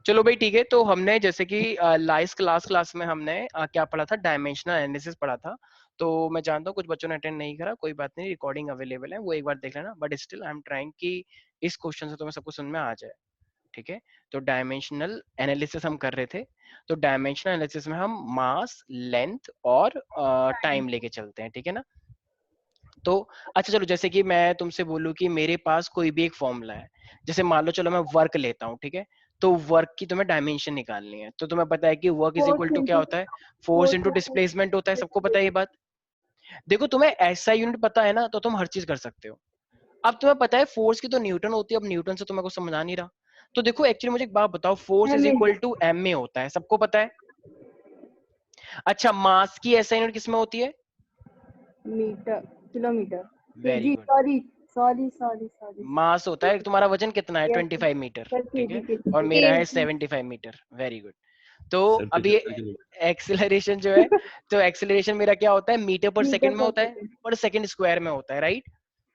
चलो भाई ठीक है। तो हमने जैसे कि लास्ट क्लास में हमने क्या पढ़ा था, डायमेंशनल एनालिसिस पढ़ा था। तो मैं जानता हूँ कुछ बच्चों ने अटेंड नहीं करा, कोई बात नहीं, रिकॉर्डिंग अवेलेबल है, वो एक बार देख लेना। But still I am trying कि इस क्वेश्चन से तुम्हें सब कुछ समझ में आ जाए। ठीक है, तो डायमेंशनल एनालिसिस हम कर रहे थे। तो डायमेंशनल एनालिसिस में हम मास, लेंथ और टाइम लेके चलते हैं, ठीक है ना। तो अच्छा चलो, जैसे कि मैं तुमसे बोलूं कि मेरे पास कोई भी एक फॉर्मूला है, जैसे मान लो चलो मैं वर्क लेता हूँ, ठीक है। तो वर्क की तुम्हें डायमेंशन निकालनी है, तो तुम्हें पता है कि work is equal force to क्या इंटू होता है, फोर्स इनटू डिस्प्लेसमेंट होता है, सबको पता है ये बात। देखो तुम्हें ऐसा यूनिट पता है ना, तो तुम हर चीज कर सकते हो। अब तुम्हें पता है फोर्स की तो न्यूटन होती है, अब न्यूटन से तुम्हें कुछ समझ आ नहीं रहा। तो देखो एक्चुअली मुझे एक बात बताओ, force is equal to m में होता है, सबको पता है। अच्छा, मास की ऐसा यूनिट किस में होती है, metre, kilometre, very kg, good, sorry sorry sorry sorry mass होता है। तुम्हारा वजन कितना है, यस 25 मीटर, सर, ठीक है, केजी और मेरा है केजी 75 मीटर, वेरी गुड। तो सर अभी 75 किलो। एक्सेलरेशन जो है, तो एक्सेलरेशन मेरा क्या होता है, मीटर पर मीटर सेकंड में पर होता है, सेकंड। पर सेकंड स्क्वायर में होता है, राइट।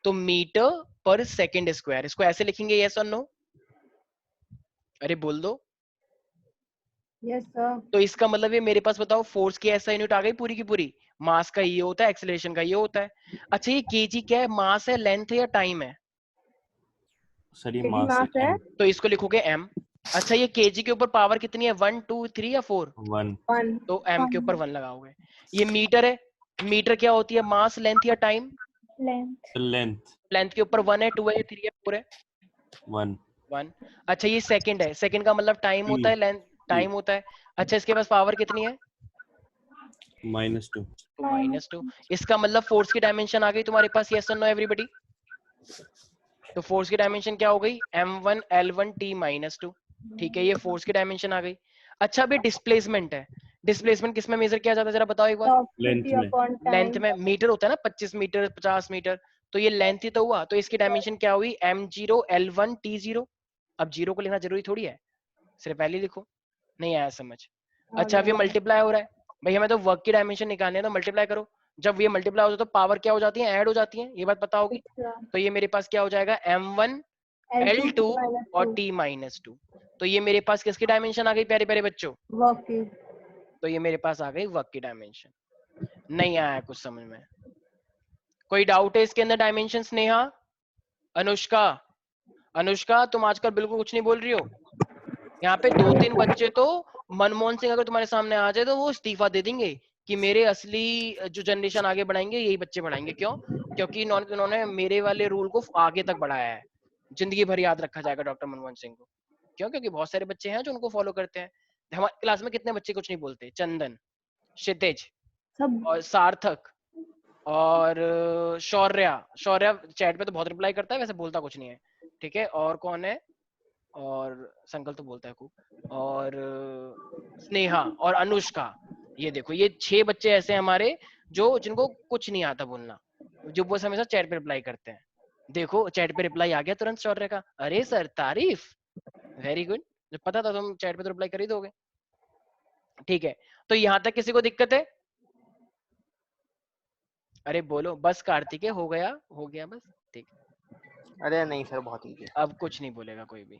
तो मीटर पर सेकंड स्क्वायर, इसको ऐसे लिखेंगे, यस और नो, अरे बोल दो। Yes sir. तो इसका मतलब ये मेरे पास बताओ, फोर्स की ऐसा यूनिट आ गई पूरी की पूरी। मास का ये होता है, एक्सेलरेशन का ये होता है। अच्छा, ये केजी क्या है, मास है, लेंथ है या टाइम है, सर ये केजी मास मास है है। m तो इसको लिखोगे एम। अच्छा, ये केजी के ऊपर पावर कितनी है, 1 2 3 या 4, 1 वन तो एम के ऊपर 1 लगाओगे। ये मीटर है, मीटर क्या होती है, मास, लेंथ या टाइम, लेंथ लेंथ लेंथ के ऊपर 1 है, 2 है, 3 है, 4 है, 1 1। अच्छा, ये सेकंड है, सेकंड का मतलब टाइम 2 होता है, लेंथ 2 टाइम होता है। अच्छा, इसके पास पावर कितनी है, -2 तो -2। इसका मतलब फोर्स की डायमेंशन आ गई तुम्हारे पास, यस और नो एवरीबॉडी। तो फोर्स की डायमेंशन क्या हो गई, m1l1t-2, ठीक है, ये फोर्स की डायमेंशन आ गई। अच्छा, अभी डिस्प्लेसमेंट है, डिस्प्लेसमेंट किस में मेजर किया जाता है, जरा बताओ एक बार। लेंथ में लेंथ टाइम। में, मीटर होता है ना, 25 मीटर 50 मीटर, तो ये लेंथ ही तो हुआ, तो इसकी डायमेंशन क्या हुई, m0l1t0। अब जीरो को लिखना जरूरी थोड़ी है, सिर्फ वैल्यू लिखो, नहीं आया समझ। अच्छा, अब ये मल्टीप्लाई हो रहा है, भाई हमें तो वर्क की डायमेंशन निकालनी है, तो मल्टीप्लाई करो। जब ये मल्टीप्लाई होता है तो पावर क्या हो जाती है, ऐड हो जाती है, ये बात पता होगी। तो ये मेरे पास क्या हो जाएगा, m1l2 और t-2। तो ये मेरे पास किसकी डायमेंशन आ गई प्यारे प्यारे बच्चों, वर्क की। तो ये मेरे पास आ गई वर्क की डायमेंशन। नहीं आया कुछ समझ में, कोई डाउट है इसके अंदर डायमेंशन, नेहा, अनुष्का, अनुष्का तुम आजकल बिल्कुल कुछ नहीं बोल रही हो। यहाँ पे 2 3 बच्चे तो, मनमोहन सिंह अगर तुम्हारे सामने आ जाए तो वो इस्तीफा दे देंगे कि मेरे असली जो जनरेशन आगे बढ़ाएंगे यही बच्चे बढ़ाएंगे। क्यों, क्योंकि इन्होंने मेरे वाले रूल को आगे तक बढ़ाया है, जिंदगी भर याद रखा जाएगा डॉक्टर मनमोहन सिंह को। क्यों, क्योंकि बहुत सारे बच्चे हैं जो उनको फॉलो करते हैं। हमारी क्लास में कितने बच्चे कुछ नहीं बोलते, चंदन, क्षितिज सब और सार्थक और शौर्या, शौर्या चैट पे तो बहुत रिप्लाई करता है, वैसे बोलता कुछ नहीं है, ठीक है। और कौन है, और संकल्प तो बोलता है खूब, और स्नेहा और अनुष्का। ये देखो, ये 6 बच्चे ऐसे हैं हमारे जो, जिनको कुछ नहीं आता बोलना, जो बस हमेशा चैट पे रिप्लाई करते हैं। देखो चैट पे रिप्लाई आ गया तुरंत शौर्य का, अरे सर तारीफ, वेरी गुड, जब पता था तुम चैट पे तो रिप्लाई कर ही दोगे। ठीक है, तो यहां तक किसी को दिक्कत है, अरे बोलो बस, कार्तिक हो गया बस, ठीक। अरे नहीं सर, बहुत इजी है। अब कुछ नहीं बोलेगा कोई भी,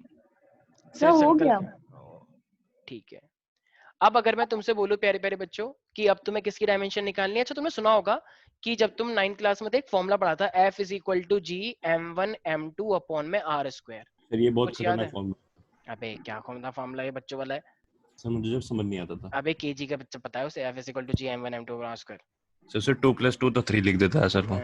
सर सिर्फ हो गया। संकल्प, ठीक है। अब अगर मैं तुमसे बोलूं प्यारे प्यारे बच्चों कि अब तुम्हें किसकी डायमेंशन निकालनी है, अच्छा तुमने सुना होगा कि जब तुम 9th क्लास में थे एक फॉर्मूला पढ़ा था, F is equal to G m1m2 upon में r स्क्वायर, सर ये बहुत कुछ याद खतरनाक है। फॉर्म अबे क्या कौन सा फॉर्मूला, ये बच्चों वाला है। सर, मुझे जब समझ नहीं आता था। अबे केजी का बच्चा पता है उसे, F is equal to G m1m2 r square. Sir 2 + 2 तो 3 लिख देता है सर वो।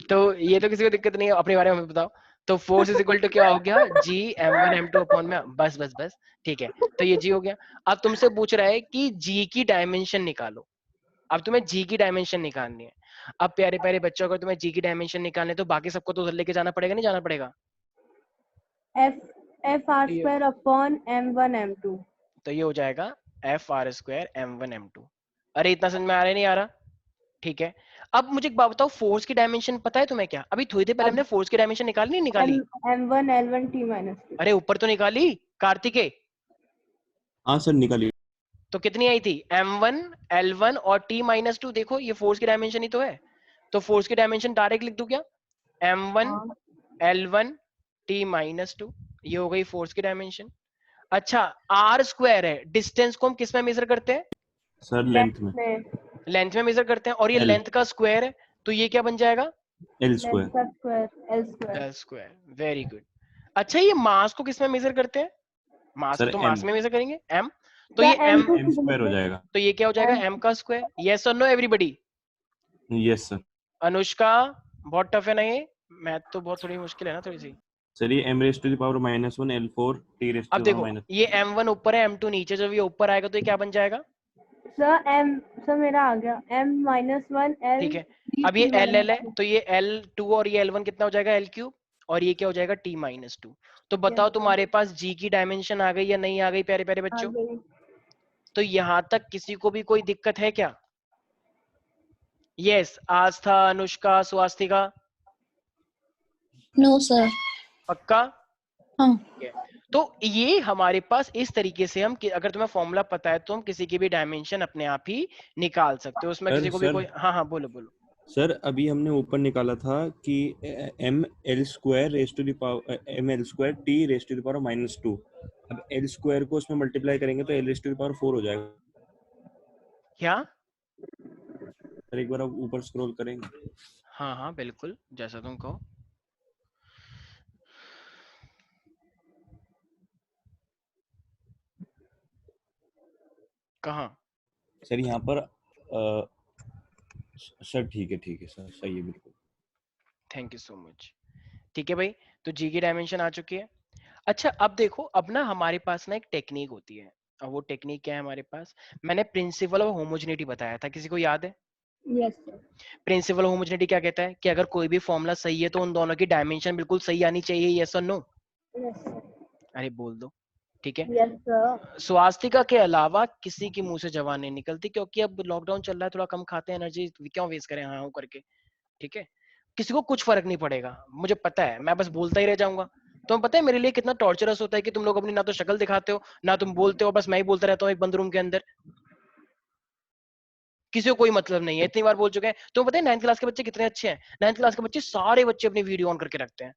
तो ये तो किसी को दिक्कत नहीं है, अपने बारे में बताओ। तो फोर्स इज इक्वल टू क्या हो गया, जी m1m2 अपॉन में, बस बस बस, ठीक है। तो ये जी हो गया। अब तुमसे पूछ रहा है कि जी की डायमेंशन निकालो, अब तुम्हें जी की डायमेंशन निकालनी है। अब प्यारे प्यारे बच्चों, अगर तुम्हें जी की डायमेंशन निकालनी है तो बाकी सबको तो उधर लेके जाना पड़ेगा, नहीं जाना पड़ेगा। F R square upon m1 m2। तो ये हो जाएगा f r² m1 m2। अरे इतना समझ में आ रहा है, नहीं आ रहा, ठीक है। अब मुझे एक बात बताओ, फोर्स की डायमेंशन पता है तुम्हें क्या, अभी थोड़ी देर पहले हमने फोर्स की डायमेंशन निकाली नहीं निकाली, m1l1t-2। अरे ऊपर तो निकाली कार्तिके, हाँ सर निकालिए। तो कितनी आई थी, m1 l1 और t-2, देखो ये फोर्स की डायमेंशन ही तो है। तो फोर्स की डायमेंशन डायरेक्ट लिख दूं क्या, m1 हाँ l1 t-2, ये हो गई फोर्स की डायमेंशन। अच्छा r स्क्वायर है, डिस्टेंस को हम किस में मेजर करते हैं? सर लेंथ में, लेंथ में मेजर करते हैं, और ये L. लेंथ का स्क्वायर है, तो ये क्या बन जाएगा? L square. L square, very good. अच्छा ये मास को किस में मेजर करते हैं? मास को सर तो M, मास में मेजर करेंगे, m, तो ये m, M स्क्वायर हो जाएगा। तो ये क्या हो जाएगा? m का स्क्वायर। यस और no everybody? Yes sir. Anushka बहुत टफ है ना ये, मैथ तो बहुत थोड़ी मुश्किल है ना थोड़ी सी। सर ये m raised to the power -1 L4 t raised to अब the power देखो minus। ये m1 ऊपर है, m2 नीचे, जब ये ऊपर आएगा तो ये क्या बन जाएगा? सर मेरा आ गया m-1 L ठीक है, अब ये l है, तो ये l2 और ये l1 कितना हो जाएगा? l3, और ये क्या हो जाएगा? t-2। तो बताओ तुम्हारे पास g की डायमेंशन आ गई या नहीं आ गई प्यारे प्यारे बच्चों? तो यहां तक किसी को भी कोई दिक्कत है क्या? Yes, Aastha, Anushka, Swastika? No sir. पक्का? हाँ। तो ये हमारे पास इस तरीके से हम अगर तुम्हें फॉर्मूला पता है तो हम किसी की भी डायमेंशन अपने आप ही निकाल सकते हो, उसमें किसी को भी कोई। हाँ हाँ बोलो बोलो। सर अभी हमने ऊपर निकाला था कि m l square raise to the power m l square t raise to the power -2। अब l स्क्वायर को उसमें मल्टीप्लाई करेंगे तो l raise to the power 4 हो जाएगा। क्या? सर एक बार आप ऊपर स्क्रॉल करेंगे। हाँ हाँ बिल्कुल, जैसा तुम कहो। कहाँ? सर यहाँ पर सर ठीक है सर, सही है बिल्कुल। Thank you so much. ठीक है भाई, तो जी की डायमेंशन आ चुकी है। अच्छा अब देखो, अब ना हमारे पास ना एक टेक्निक होती है, और वो टेक्निक क्या है हमारे पास? मैंने प्रिंसिपल ऑफ होमोजेनिटी बताया था, किसी को याद है? Yes sir. Principal of homogeneity क्या कहता है कि अगर कोई भी फॉर्मूला सही है तो उन दोनों की डायमेंशन बिल्कुल सही आनी चाहिए, यस और नो? Yes sir. अरे बोल दो। ठीक है, यस सर। स्वास्तिका के अलावा किसी की मुंह से जबान नहीं निकलती, क्योंकि अब लॉकडाउन चल रहा है, थोड़ा कम खाते हैं, एनर्जी क्यों वेस्ट करें हाँ करके। ठीक है, किसी को कुछ फर्क नहीं पड़ेगा, मुझे पता है, मैं बस बोलता ही रह जाऊंगा। तुम्हें पता है मेरे लिए कितना टॉर्चरस होता है कि तुम लोग अपनी ना तो शक्ल दिखाते हो ना तुम बोलते हो, बस मैं ही बोलता रहता हूँ एक बंद रूम के अंदर, किसी को कोई मतलब नहीं है। इतनी बार बोल चुके हैं। तुम्हें पता है 9th क्लास के बच्चे कितने अच्छे हैं? 9th क्लास के बच्चे, सारे बच्चे अपनी वीडियो ऑन करके रखते हैं,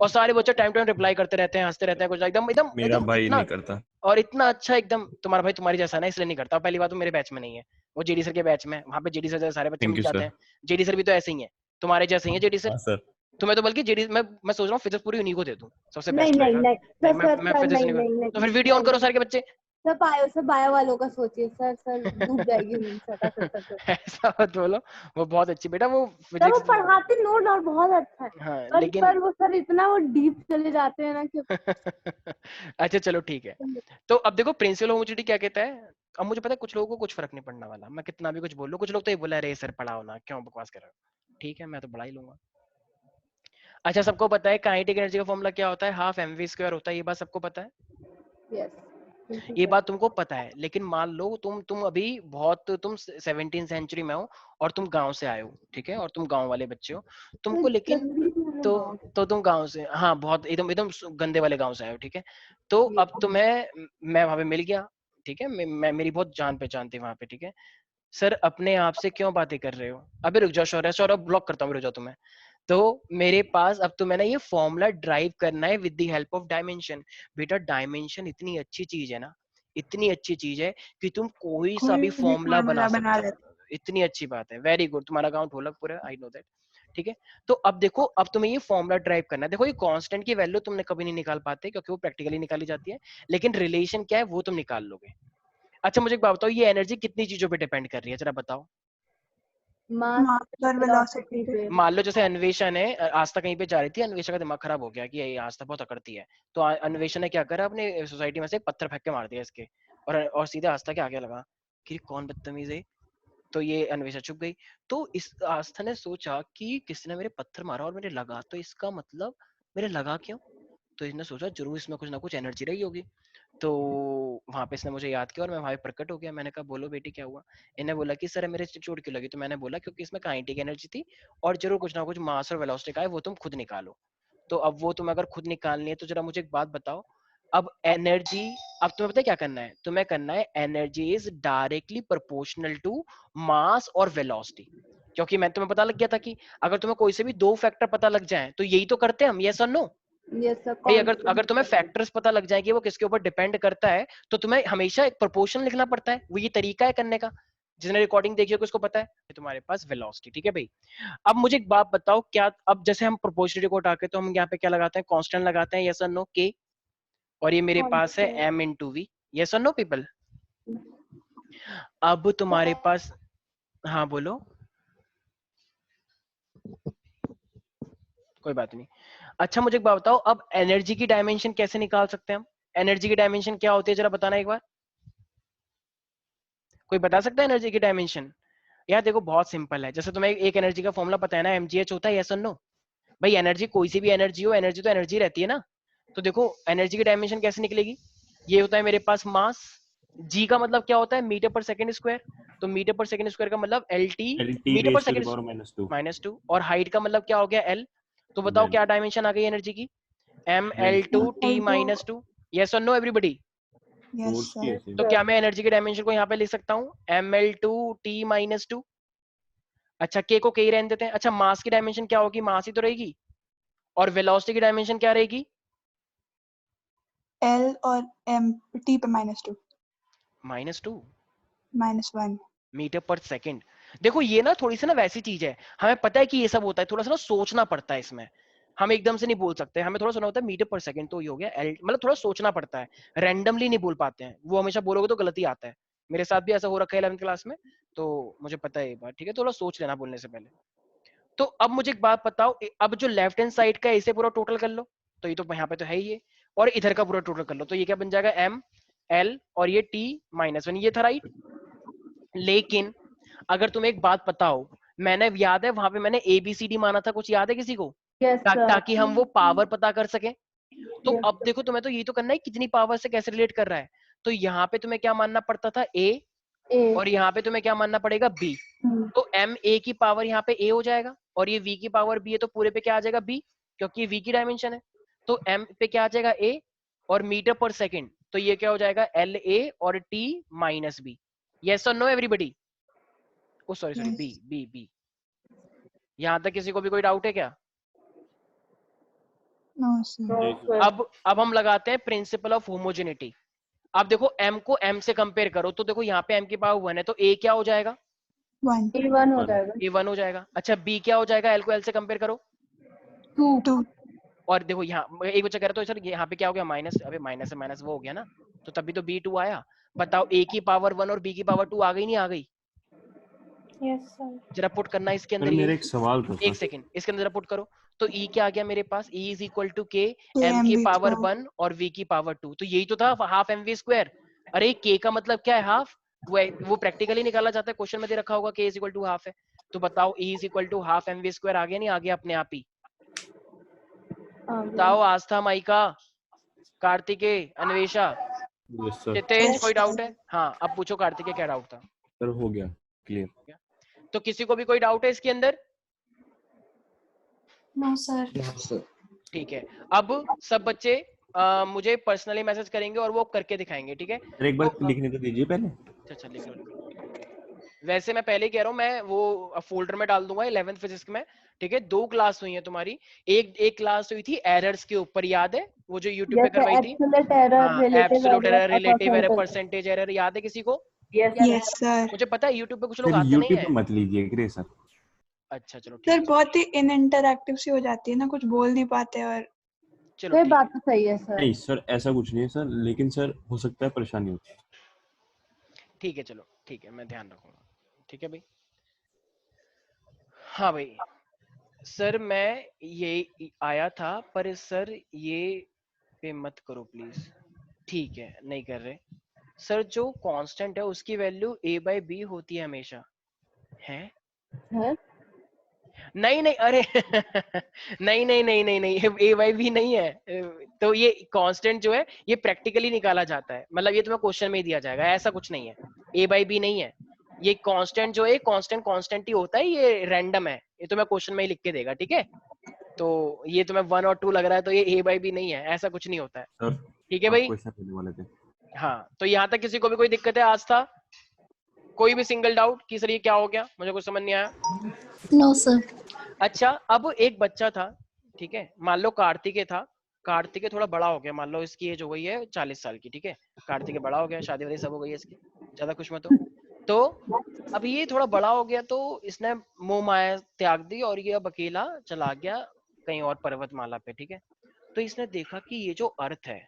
और सारे बच्चे टाइम टाइम रिप्लाई करते रहते हैं, हंसते रहते हैं, कुछ एकदम एकदम मेरा एकदम भाई इतना, नहीं करता। और इतना अच्छा एकदम। तुम्हारा भाई तुम्हारी जैसा ना, इसलिए नहीं करता। पहली बात तो मेरे बैच में नहीं है, वो जेडी सर के बैच में, वहां पे जेडी सर सारे बच्चे थैंक मिल यू जाते सर। हैं। जेडी सर भी तो ऐसे ही है, तुम्हारे जैसे ही है जेडी सर। हाँ सर। तुम्हें तो बल्कि जेडी, मैं सोच रहा हूँ फिजिक्स पूरी उन्हीं को दे दूं, सबसे नहीं बेस्ट नहीं रहेगा। नहीं नहीं, सर सर मैं सर फिजिक्स नहीं नहीं नहीं कर, नहीं तो फिर वीडियो ऑन करो सारे के बच्चे। सर बायो वालों का सोचिए सर, सर डूब जाएगी सर। ऐसा मत बोलो, वो बहुत अच्छी बेटा, वो सर वो फिजिक्स। पढ़ाते नो डाउट बहुत अच्छा है, हाँ पर लेकिन वो सर इतना वो डीप चले जाते हैं ना कि अच्छा चलो ठीक है। तो अब देखो प्रिंसिपल होमोजेनिटी क्या कहता है। अब मुझे पता है कुछ लोगों को कुछ फर्क नहीं पड़ने वाला, मैं कितना भी कुछ बोल लूं, कुछ लोग तो ये बोला अरे सर पढ़ाओ ना, क्यों बकवास कर रहे हो। ठीक है, मैं तो पढ़ा ही लूंगा। अच्छा सबको पता है काइनेटिक एनर्जी का फॉर्मूला क्या होता है? हाफ mv स्क्वायर होता है, ये बात सबको पता है? यस ये बात तुमको पता है, लेकिन मान लो तुम अभी बहुत, तुम 17वीं सेंचुरी में हो और तुम गांव से आए हो, ठीक है, और तुम गांव वाले बच्चे हो, तुमको लेकिन तो तुम गांव से, हाँ बहुत एकदम एकदम गंदे वाले गांव से आए हो, ठीक है। तो अब तुम्हें मैं वहां पे मिल गया, ठीक है, मेरी बहुत जान पहचान थी वहां पे, ठीक है। सर अपने आप से क्यों बातें कर रहे हो? अबे रुक जाओ, सौरभ ब्लॉक करता हूँ, रुक जाओ तुम्हें। तो मेरे पास अब तो मैंने ये फॉर्मूला ड्राइव करना है with the help of dimension. बेटा डायमेंशन इतनी अच्छी चीज है ना, इतनी अच्छी चीज है कि तुम कोई सा भी फॉर्मूला बना सकते हो। इतनी अच्छी बात है, वेरी गुड, तुम्हारा गांव ढोलकपुर है, आई नो दैट। ठीक है, तो अब देखो, अब तुम्हें ये फॉर्मूला ड्राइव करना है। देखो ये कांस्टेंट की वैल्यू तुमने कभी नहीं निकाल पाते क्योंकि वो प्रैक्टिकली निकाली जाती है, लेकिन रिलेशन क्या है वो तुम निकाल लोगे। अच्छा मुझे एक बात बताओ, ये एनर्जी कितनी चीजों पे डिपेंड कर रही है, जरा बताओ। मास और वेलोसिटी पे। मान लो जैसे अन्वेषण है, आस्था कहीं पे जा रही थी, अन्वेषण का दिमाग खराब हो गया कि ये आस्था बहुत अकड़ती है, तो अन्वेषण ने क्या करा, अपने सोसाइटी में से एक पत्थर फेंक के मार दिया इसके, और सीधे आस्था के आगे लगा कि कौन बदतमीज है। तो ये अन्वेषा चुप गई। तो इस आस्था ने सोचा कि किसी ने मेरे पत्थर मारा और मेरे लगा, तो इसका मतलब मेरे लगा क्यों? तो इसने सोचा जरूर इसमें कुछ ना कुछ एनर्जी रही होगी। तो वहां पे इसने मुझे याद किया और मैं वहां पे प्रकट हो गया। मैंने कहा बोलो बेटी क्या हुआ? इन्हें बोला कि सर मेरे चोट क्यों लगी? तो मैंने बोला क्योंकि इसमें काइनेटिक एनर्जी थी और जरूर कुछ ना कुछ मास और वेलोसिटी का है, वो तुम खुद निकालो। तो अब वो तुम अगर खुद निकालनी है तो जरा मुझे एक बात बताओ, अब एनर्जी, अब तुम्हें पता है क्या करना है? तुम्हें करना है energy is directly proportional to mass और वेलोसिटी। क्योंकि मैं तुम्हें पता लग गया था कि अगर तुम्हें कोई से भी दो फैक्टर पता लग जाए तो यही तो करते हैं हम, यस और नो। Yes sir. भाई अगर तुम्हें फैक्टर्स पता लग जाए कि वो किसके ऊपर डिपेंड करता है तो तुम्हें हमेशा एक प्रोपोर्शन लिखना पड़ता है, वो ये तरीका है करने का। जिसने रिकॉर्डिंग देखी है उसको पता है। तुम्हारे पास वेलोसिटी, ठीक है भाई। अब मुझे एक बात बताओ, क्या अब जैसे हम प्रोपोर्शनलिटी को उठाके तो हम यहाँ पे क्या लगाते हैं, कांस्टेंट लगाते हैं, यस और नो, के, और ये मेरे पास है m इंटू वी, यस और नो पीपल। अब तुम्हारे पास, हाँ बोलो, कोई बात नहीं। अच्छा मुझे एक बात बताओ, अब एनर्जी की डायमेंशन कैसे निकाल सकते हैं हम? एनर्जी की डायमेंशन क्या होती है जरा बताना एक बार, कोई बता सकता है एनर्जी की डायमेंशन? यार देखो बहुत सिंपल है, जैसे तुम्हें एक एनर्जी का फॉर्मूला पता है ना, mgh होता है, यस और नो। भाई एनर्जी कोई सी भी एनर्जी हो, एनर्जी तो एनर्जी रहती है ना। तो देखो एनर्जी की डायमेंशन कैसे निकलेगी, ये होता है मेरे पास मास, जी का मतलब क्या होता है, मीटर पर सेकंड स्क्वायर, तो मीटर पर सेकंड स्क्वायर का मतलब lt, LT मीटर पर raised to the second power -2 -2, और हाइट का मतलब क्या हो गया, l। तो बताओ L क्या डायमेंशन आ गई एनर्जी की, L ml2t -2, यस और नो एवरीबडी। फोर्स की ऐसे तो क्या मैं एनर्जी के डायमेंशन को यहाँ पे लिख सकता हूँ, ml2t -2। अच्छा के को के ही रहने देते हैं। अच्छा मास की डायमेंशन क्या होगी, मास ही तो रहेगी। और वेलोसिटी की डायमेंशन क्या रहेगी, L और m t पे -2 -2 -1। मीटर पर सेकंड। देखो ये ना थोड़ी सी ना वैसी चीज है, हमें पता है कि ये सब होता है, थोड़ा सा ना सोचना पड़ता है इसमें, हम एकदम से नहीं बोल सकते, हमें थोड़ा सुना होता है मीटर पर सेकंड तो ये हो गया एल, मतलब थोड़ा सोचना पड़ता है, रैंडमली नहीं बोल पाते हैं, वो हमेशा बोलोगे तो गलती आता है। मेरे साथ भी ऐसा हो रखा है 11th क्लास में, तो मुझे पता है ये बात, ठीक है, थोड़ा सोच लेना बोलने से पहले। तो अब मुझे एक बात बताओ, अब जो लेफ्ट हैंड साइड का है इसे पूरा टोटल कर लो, तो ये तो यहाँ पे तो है ही है, और इधर का पूरा टोटल कर लो, तो ये क्या बन जाएगा, m l और ये t -1, ये था राइट। लेकिन अगर तुम्हें एक बात पता हो, मैंने याद है वहां पे मैंने ABCD माना था, कुछ याद है किसी को? Yes sir. ताकि हम वो पावर पता कर सकें। तो अब देखो तुम्हें तो ये तो करना है कितनी पावर से कैसे रिलेट कर रहा है, तो यहाँ पे तुम्हें क्या मानना पड़ता था, A, और यहाँ पे तुम्हें क्या मानना पड़ेगा, B। तो m a की पावर यहाँ पे a हो जाएगा, और ये v की पावर b है, तो पूरे पे क्या आ जाएगा, b, क्योंकि v की डायमेंशन है। तो m पे क्या आ जाएगा, a, और मीटर पर सेकंड, तो ये क्या हो जाएगा, la और t -b, यस और no everybody. Oh sorry sorry, b b b। यहाँ तक किसी को भी कोई डाउट है क्या? No sir. अब हम लगाते हैं प्रिंसिपल ऑफ होमोजेनिटी। अब देखो m को m से कंपेयर करो, तो देखो यहाँ पे m की पावर 1 है, तो a क्या हो जाएगा, 1 A1 हो जाएगा। a1 हो जाएगा। अच्छा b क्या हो जाएगा, l को l से कंपेयर करो, 2 और देखो यहाँ एक बच्चा कह रहा, तो सर यहाँ पे क्या हो गया, माइनस, अबे माइनस से माइनस वो हो गया ना, तो तभी तो b2 आया। बताओ a की पावर 1 और b की पावर 2 आ गई, नहीं आ गई? Yes sir. जरा पुट करना इसके सर अंदर, मेरा ये एक सवाल था एक सर। सेकंड, इसके अंदर जरा पुट करो। तो e क्या आ गया मेरे पास, e is equal to k, m की mv पावर स्क्वायर 1 और v की पावर 2, तो यही तो था हाफ mv स्क्वायर। अरे k का मतलब क्या है, हाफ। वो प्रैक्टिकली निकाला जाता है, क्वेश्चन में दे रखा होगा k is equal to half है। तो बताओ e is equal to half mv square आ गया, नहीं आ गया अपने आप ही? बताओ आस्था, माइका, कार्तिकेय, अन्वेषा, यस सर। तेज, कोई डाउट है? हाँ अब पूछो कार्तिकेय, क्या डाउट था? सर हो गया क्लियर। तो किसी को भी कोई डाउट है इसके अंदर? No sir. ठीक है, अब सब बच्चे मुझे पर्सनली मैसेज करेंगे और वो करके दिखाएंगे, ठीक है? सर एक बार तो लिखने तो दीजिए पहले। अच्छा लिख लो। वैसे मैं पहले ही कह रहा हूँ, मैं वो फोल्डर में डाल दूंगा 11th फिजिक्स में, ठीक है? 2 क्लास हुई है तुम्हारी, एक क्लास हुई थी एरर्स के ऊपर, याद है वो जो यूट्यूब पे जैसे करवाई थी? एब्सोल्यूट एरर, हाँ relative absolute error, error, relative error, percentage. Percentage error, याद है किसी को? Yes sir. मुझे पता है यूट्यूब पे कुछ लोग सर आते नहीं यूट्यूब है। पे मत लीजिए ग्रे सर। अच्छा चलो सर ठीक है, बहुत ही इनइंटरएक्टिव सी हो जाती है ना, कुछ बोल नहीं पाते, और चलो ये ठीक बात है, तो सही है सर। नहीं सर ऐसा कुछ नहीं है सर, लेकिन सर हो सकता है परेशानी हो। ठीक है, चलो ठीक है, मैं ध्यान रखूंगा, ठीक है भाई। हाँ भाई, सर मैं ये आया था, पर सर ये पे मत करो प्लीज। ठीक है, नहीं कर रहे सर। जो कांस्टेंट है उसकी वैल्यू a/b होती है हमेशा, है? है? नहीं नहीं, अरे नहीं नहीं नहीं नहीं नहीं, a/b नहीं है। तो ये कांस्टेंट जो है ये प्रैक्टिकली निकाला जाता है, मतलब ये तुम्हें क्वेश्चन में ही दिया जाएगा, ऐसा कुछ नहीं है, a/b नहीं है। ये कांस्टेंट जो है कांस्टेंट कांस्टेंट ही होता है, ये रैंडम है, ये तुम्हें क्वेश्चन में ही लिख के देगा, ठीक है? तो ये तुम्हें 1 और 2 लग रहा है, तो ये a/b नहीं है, ऐसा कुछ नहीं होता है, सर ठीक है आप भाई? क्वेश्चन करने वाले थे। हाँ, तो यहाँ तक किसी को भी कोई दिक्कत है आज था? कोई भी सिंगल डाउट कि सर ये क्या हो गया, मुझे कुछ समझ नहीं आया? No sir. अच्छा अब एक बच्चा था, ठीक है, मान लो कार्तिकेय था, कार्तिकेय थोड़ा बड़ा हो गया, मान लो इसकी एज हो गई है 40 साल की, ठीक है, कार्तिकेय बड़ा हो गया, शादी वादी सब हो गई है इसकी, ज्यादा खुश मत हो। तो अब ये थोड़ा बड़ा हो गया तो इसने मोह माया त्याग दी और ये अब अकेला चला गया कहीं और पर्वतमाला पे, ठीक है। तो इसने देखा कि ये जो अर्थ है,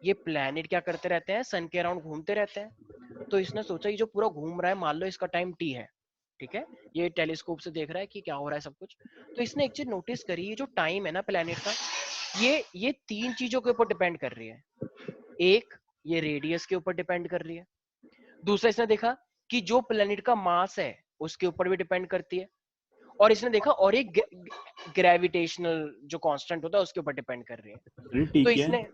ये प्लेनेट क्या करते रहते हैं, सन के अराउंड घूमते रहते हैं। तो इसने सोचा ये जो पूरा घूम रहा है, मान लो इसका टाइम टी है, ठीक है, ये टेलीस्कोप से देख रहा है कि क्या हो रहा है सब कुछ। तो इसने एक चीज नोटिस करी, ये जो टाइम है ना प्लेनेट का, ये 3 चीजों के ऊपर डिपेंड कर रही है। एक, ये रेडियस के ऊपर डिपेंड कर रही है। दूसरा, इसने देखा कि जो प्लेनेट का मास है उसके ऊपर भी डिपेंड करती है। और इसने देखा और एक ग्रेविटेशनल जो कांस्टेंट होता है उसके ऊपर डिपेंड कर रही है। अरे तो ठीक है, इसने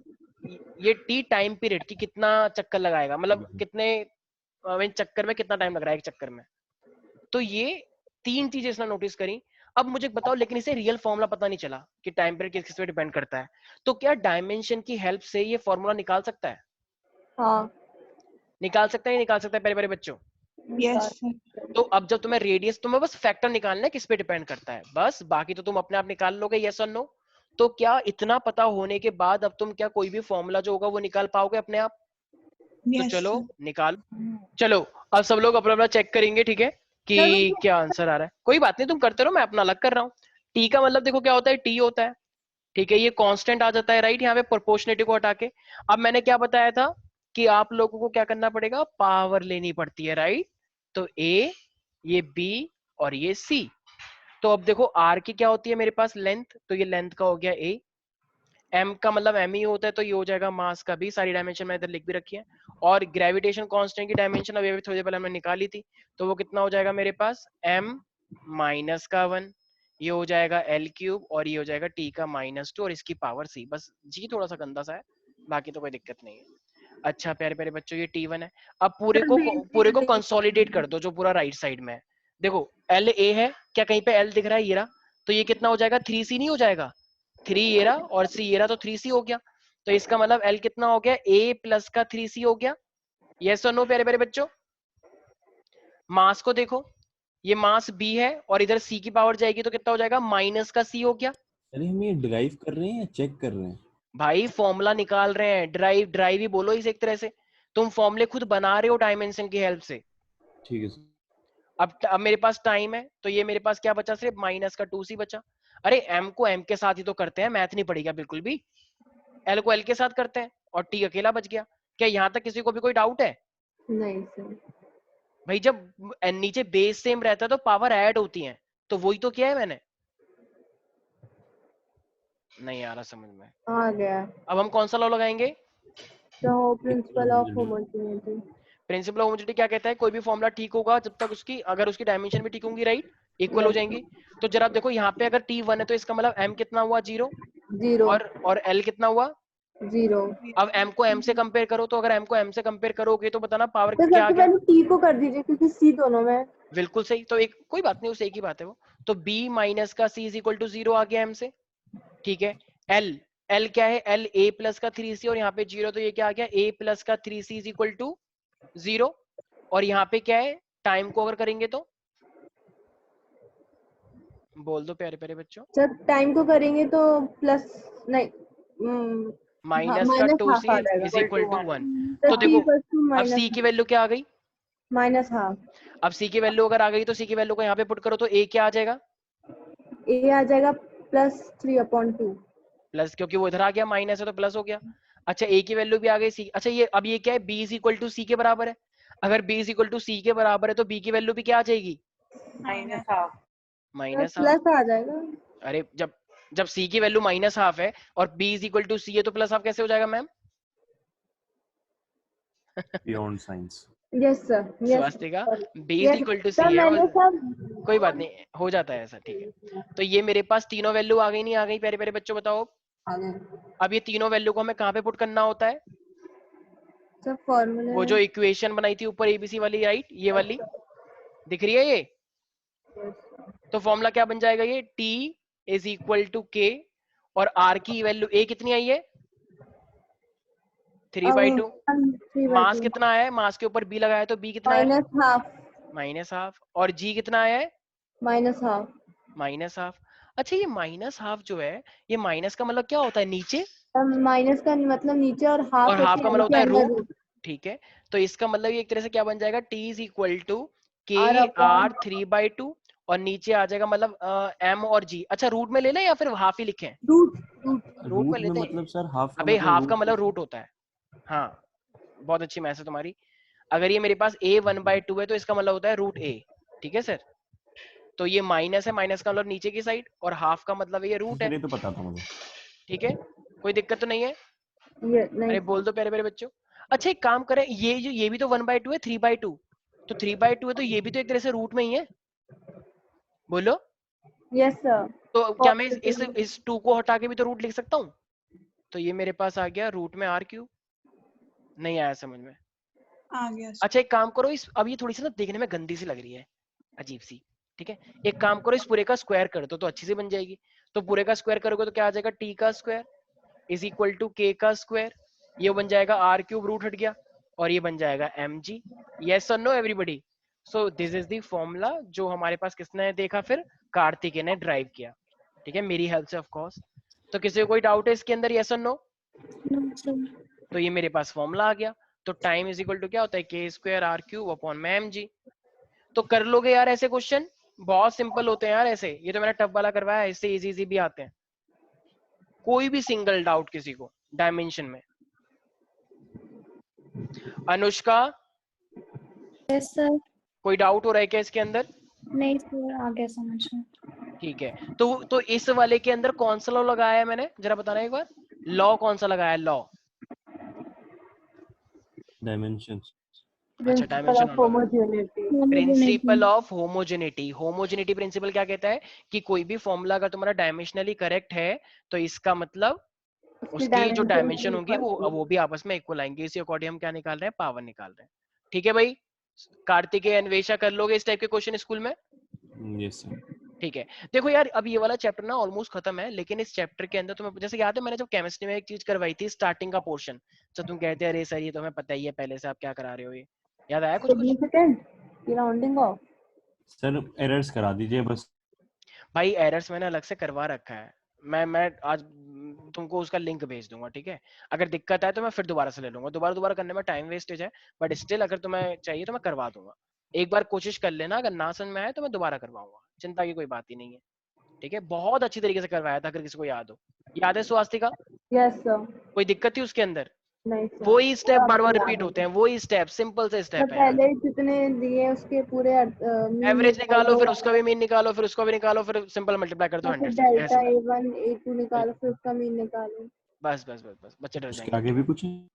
ये टी टाइम पीरियड की कितना चक्कर लगाएगा, मतलब कितने चक्कर में कितना टाइम लग रहा है एक चक्कर में। तो ये 3 चीजें इसने नोटिस करी। अब मुझे बताओ, लेकिन इसे रियल फॉर्मूला पता नहीं चला कि टाइम पीरियड किस किस पे डिपेंड करता है। तो क्या डायमेंशन की हेल्प से ये फॉर्मूला निकाल सकता है? हाँ निकाल सकता है, निकाल सकता है प्यारे प्यारे बच्चों? Yes sir. तो अब जब तुम्हें रेडियस, तुम्हें बस फैक्टर निकालना है किस पे डिपेंड करता है, बस बाकी तो तुम अपने आप निकाल लोगे, यस और नो। तो क्या इतना पता होने के बाद अब तुम क्या कोई भी फॉर्मूला जो होगा वो निकाल पाओगे अपने आप? तो यस चलो सर। निकालो। चलो अब सब लोग अपना अपना चेक करेंगे, ठीक है, कि क्या आंसर आ रहा है। कोई बात नहीं, तुम करते रहो, मैं अपना अलग कर रहा हूँ। टी का मतलब देखो क्या होता है, टी होता है, ठीक है, ये कांस्टेंट आ जाता है, राइट, यहाँ पे प्रोपोर्शनेटी को हटा के। अब मैंने क्या बताया था कि आप लोगों को क्या करना पड़ेगा, पावर लेनी पड़ती है, राइट। तो ए, ये बी और ये सी। तो अब देखो आर की क्या होती है मेरे पास, लेंथ, तो ये लेंथ का हो गया ए। एम का मतलब एम ही होता है, तो ये हो जाएगा मास का भी, सारी डायमेंशन मैंने इधर लिख भी रखी है। और ग्रेविटेशन कांस्टेंट की डायमेंशन अभी थोड़ी देर पहले हमने निकाली थी, तो वो कितना हो जाएगा मेरे पास, एम माइनस का 1, ये हो जाएगा एल क्यूब, और ये हो जाएगा टी का -2 और इसकी पावर सी। बस जी थोड़ा सा गंदा सा है, बाकी तो कोई दिक्कत नहीं है। अच्छा प्यारे प्यारे बच्चों, ये T1 है। अब पूरे को कंसोलिडेट कर दो, जो पूरा राइट साइड में है। देखो एल ए है, क्या कहीं पे एल दिख रहा है, ये रहा, तो ये कितना हो जाएगा, 3C नहीं हो जाएगा, 3 ये रहा और C ये रहा, तो 3C हो गया। तो इसका मतलब L कितना हो गया, A प्लस का 3C हो गया। यस और नो प्यारे प्यारे बच्चों? मास को देखो, ये मास B है और इधर C की पावर जाएगी तो कितना हो जाएगा, माइनस का C हो गया। अरे हम ये डिराइव कर रहे हैं या चेक कर रहे हैं? भाई फॉर्मूला निकाल रहे हैं, ड्राइव ड्राइव ही बोलो इसे एक तरह से, तुम फॉर्मूले खुद बना रहे हो डायमेंशन की हेल्प से। ठीक है सर। अब मेरे पास टाइम है, तो ये मेरे पास क्या बचा, सिर्फ माइनस का 2C बचा। अरे एम को एम के साथ ही तो करते हैं, मैथ नहीं पड़ेगा बिल्कुल भी। एल को एल के साथ करते हैं और टी अकेला बच गया। क्या यहाँ तक किसी को भी कोई डाउट है? नहीं सर। भाई जब नीचे बेस सेम रहता है तो पावर ऐड होती है, तो वही तो किया है मैंने। नहीं आ रहा समझ में? आ गया। अब हम कौन सा लॉ लगाएंगे? तो principal of homogeneity. Principle of homogeneity क्या कहता है, कोई भी फॉर्मूला ठीक होगा जब तक उसकी, अगर उसकी डायमेंशन भी ठीक होंगी, राइट, इक्वल हो जाएंगी। तो जरा देखो यहाँ पे अगर T1 है तो इसका मतलब M कितना हुआ, 0, 0 और L कितना हुआ, 0। अब M को M से कंपेयर करो, तो अगर M को M से कंपेयर करोगे तो बताना पावर तो क्या आ सबसे गया। पहले टी को कर दीजिए क्योंकि सी दोनों में। बिल्कुल सही, तो एक कोई बात नहीं, उससे एक ही बात है वो। तो B माइनस का C इज इक्वल टू 0 आ गया M से, ठीक है। L क्या है, L A प्लस का 3C और यहाँ पे 0, तो ये क्या आ गया, A प्लस का 3C इज इक्वल टू 0। और यहाँ पे क्या है, टाइम को अगर करेंगे तो बोल दो प्यारे प्यारे बच्चों, जब टाइम को करेंगे तो प्लस नहीं माइनस का माइनस 2C हाफ आ जाएगा इज इक्वल टू 1। तो तो टी देखो इक्वल टू अब C की वैल्यू क्या आ गई, माइनस हाफ। अब C की वैल्यू अगर आ गई तो C की वैल्यू को यहाँ पे पुट करो तो A क्या आ जाएगा, ए आ जाएगा +3/2। प्लस, क्योंकि वो इधर आ गया, माइनस है तो प्लस हो गया। अच्छा A की वैल्यू भी आ गई C, अच्छा ये अब ये क्या है, B is equal to C के बराबर है। अगर B is equal to C के बराबर है तो B की वैल्यू भी क्या आ जाएगी, minus half. Minus half. Plus आ जाएगा। अरे जब C की वैल्यू माइनस हाफ है और B is equal to C है तो प्लस हाफ कैसे हो जाएगा ma'am? Beyond science. Yes sir. Yes Swastika, B is yes equal to sir C है मैंने और सब कोई बात नहीं, हो जाता है ऐसा, ठीक है। तो ये मेरे पास तीनों वैल्यू आ गई, नहीं आ गई प्यारे प्यारे बच्चों, बताओ। अब ये तीनों वैल्यू को हमें कहाँ पे पुट करना होता है, सब फॉर्मूले वो जो इक्वेशन बनाई थी ऊपर ABC वाली, राइट, ये वाली दिख रही है ये। तो फॉर्मूला क्या बन जाएगा, ये T is equal to K और R की वैल्यू A कितनी आई है, 3/2। मास कितना आया है, मास के ऊपर B लगाया तो B कितना है, माइनस हाफ। Minus half. और G कितना आया है, माइनस हाफ। Minus half. अच्छा ये माइनस हाफ जो है, ये माइनस का मतलब क्या होता है, नीचे, माइनस का मतलब नीचे और हाफ और हाफ का मतलब होता है अंदर रूट, ठीक है। तो इसका मतलब ये एक तरह से क्या बन जाएगा, t इज इक्वल टू के R upon आर 3/2 और नीचे आ जाएगा मतलब m और g। अच्छा रूट में ले लें या फिर हाफ ही लिखें? रूट रूट रूट में रूट में लेते हैं। मतलब सर हाफ का अबे मतलब हाफ का रूट मतलब रूट होता है। हाँ बहुत अच्छी मैथ है तुम्हारी। अगर ये मेरे पास a 1/2 है तो इसका मतलब होता है रूट a, ठीक है सर। तो ये माइनस है, माइनस का मतलब नीचे की साइड, और हाफ का मतलब ये रूट है, सर ये तो पता था मुझे। ठीक है। कोई दिक्कत तो नहीं है? ये नहीं अरे बोल दो प्यारे प्यारे बच्चों। अच्छा एक काम करें, ये भी तो 1/2 है, 3/2, तो 3/2 है तो ये भी तो एक तरह से रूट में ही है, बोलो। यस सर तो क्या मैं इस 2 को हटा के भी तो रूट लिख सकता हूँ? तो ये मेरे पास आ गया रूट में r क्यूब। नहीं आया समझ में? आ गया सर। अच्छा एक काम करो, इस अब ये थोड़ी सी ना देखने में गंदी सी लग रही है, अजीब सी, ठीक है। एक काम करो, इस पूरे का स्क्वायर कर दो तो अच्छी सी बन जाएगी। तो पूरे का स्क्वायर करोगे तो क्या आ जाएगा, t का square is equal to k का स्क्वायर, ये बन जाएगा r क्यूब, रूट हट गया, और ये बन जाएगा mg। यस और no everybody? So this is the formula जो हमारे पास किसने देखा, फिर कार्तिकेय ने ड्राइव किया, ठीक है, मेरी हेल्प से ऑफ कोर्स। तो किसी को कोई डाउट है इसके अंदर, यस और नो? तो ये मेरे पास फॉर्मूला आ गया। तो टाइम इज इक्वल टू क्या होता है, के स्क्वायर आर क्यूब अपॉन में mg। तो कर लोगे यार ऐसे क्वेश्चन? बहुत सिंपल होते हैं यार ऐसे, ये तो मैंने टफ वाला करवाया है, इससे इजी इजी भी आते हैं। कोई भी सिंगल डाउट किसी को डायमेंशन में? Anushka yes sir. कोई डाउट हो रहा है क्या इसके अंदर? नहीं सर, आ गया समझ में। ठीक है। तो इस वाले के अंदर कौन सा लॉ लगाया है मैंने, जरा बताना एक बार। लॉ कौन सा लगाया है, लॉ? डायमेंशंस। अच्छा principle dimension of law, homogeneity principle of homogeneity. Homogeneity principle क्या कहता है कि कोई भी फॉर्मूला अगर तुम्हारा डायमेंशनली करेक्ट है तो इसका मतलब उसकी उसकी जो डायमेंशन डायमेंशन होंगी वो भी आपस में इक्वल आएंगे। इसी अकॉर्डिंग हम क्या निकाल रहे हैं, पावर निकाल रहे हैं, ठीक है भाई। कार्तिकेय अन्वेषा कर लोगे इस टाइप के क्वेश्चन स्कूल में? Yes sir. ठीक है। देखो यार अब ये वाला चैप्टर ना ऑलमोस्ट खत्म है, लेकिन इस चैप्टर के अंदर तुम्हें जैसे याद है मैंने जब केमिस्ट्री में एक चीज करवाई थी, स्टार्टिंग का पोर्शन, तो तुम कहते अरे सर ये तो हमें पता ही है पहले से, आप क्या करा रहे हो, ये याद आया कुछ कुछ? Significant rounding off. Sir errors करा दीजिए बस। भाई एरर्स मैंने अलग से करवा रखा है, मैं आज तुमको उसका लिंक भेज दूंगा, ठीक है। अगर दिक्कत आए तो मैं फिर दोबारा से ले लूंगा, दोबारा दोबारा करने में टाइम वेस्टेज है, बट स्टिल अगर तुम्हें चाहिए तो मैं करवा दूंगा। एक बार कोशिश कर लेना, अगर ना समझ में आए तो मैं दोबारा करवाऊंगा, चिंता की कोई बात ही नहीं है, ठीक है। बहुत अच्छी तरीके से करवाया था, अगर किसी को याद हो। याद है स्वास्तिका? Yes sir. कोई दिक्कत थी उसके अंदर? नहीं सर वही स्टेप पूरा बार बार आपको याद रिपीट है होते हैं, वही स्टेप, सिंपल से सर, स्टेप है यार। पहले जितने दिए उसके पूरे मीन एवरेज निकालो, निकालो, फिर उसका भी मीन निकालो, फिर उसका भी निकालो, फिर सिंपल मल्टीप्लाई कर दो और फिर 100 से, डेल्टा ऐसे। A1 A2 निकालो, फिर उसका मीन निकालो। बस बस बस बस, बच्चे डर उसके जाएंगे आगे ठीक भी है। कुछ है?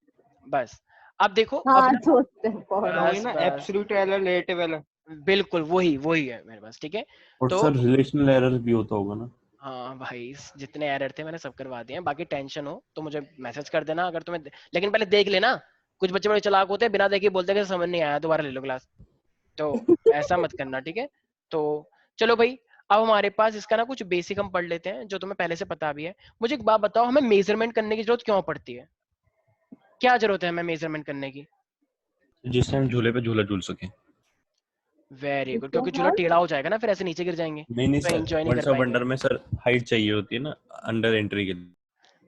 बस अब देखो, अब हाँ ना सोचते हैं बहुत। वही बस ना बस एब्सोल्यूट एरर, रिलेटिव एरर। बिल्कुल वही वही है मेरे पास, ठीक है। और तो सर रिलेशनल एरर भी होता होगा ना? हाँ भाई जितने एरर थे मैंने सब करवा दिए हैं, बाकी टेंशन हो तो मुझे मैसेज कर देना अगर तुम्हें, लेकिन पहले देख लेना। कुछ बच्चे बड़े चालाक होते हैं, बिना देखे बोलते हैं कि समझ नहीं आया, दोबारा ले लो क्लास, तो ऐसा मत करना, ठीक है। तो चलो भाई, अब हमारे पास इसका ना कुछ बेसिक हम पढ़ लेते हैं जो तुम्हें पहले से पता भी है। मुझे एक बात बताओ, हमें मेजरमेंट करने की जरूरत क्यों पड़ती है? क्या जरूरत है हमें मेजरमेंट करने की? जिस टाइम झूले पे झूला झूल सके। वेरी गुड, किसके क्योंकि झूला साथ? टेढ़ा हो जाएगा ना, फिर ऐसे नीचे गिर जाएंगे नहीं नहीं तो सर, एंजॉय नहीं कर वंडर ऑफ पाएंगे। वंडर में सर हाइट चाहिए होती है ना अंडर एंट्री के लिए।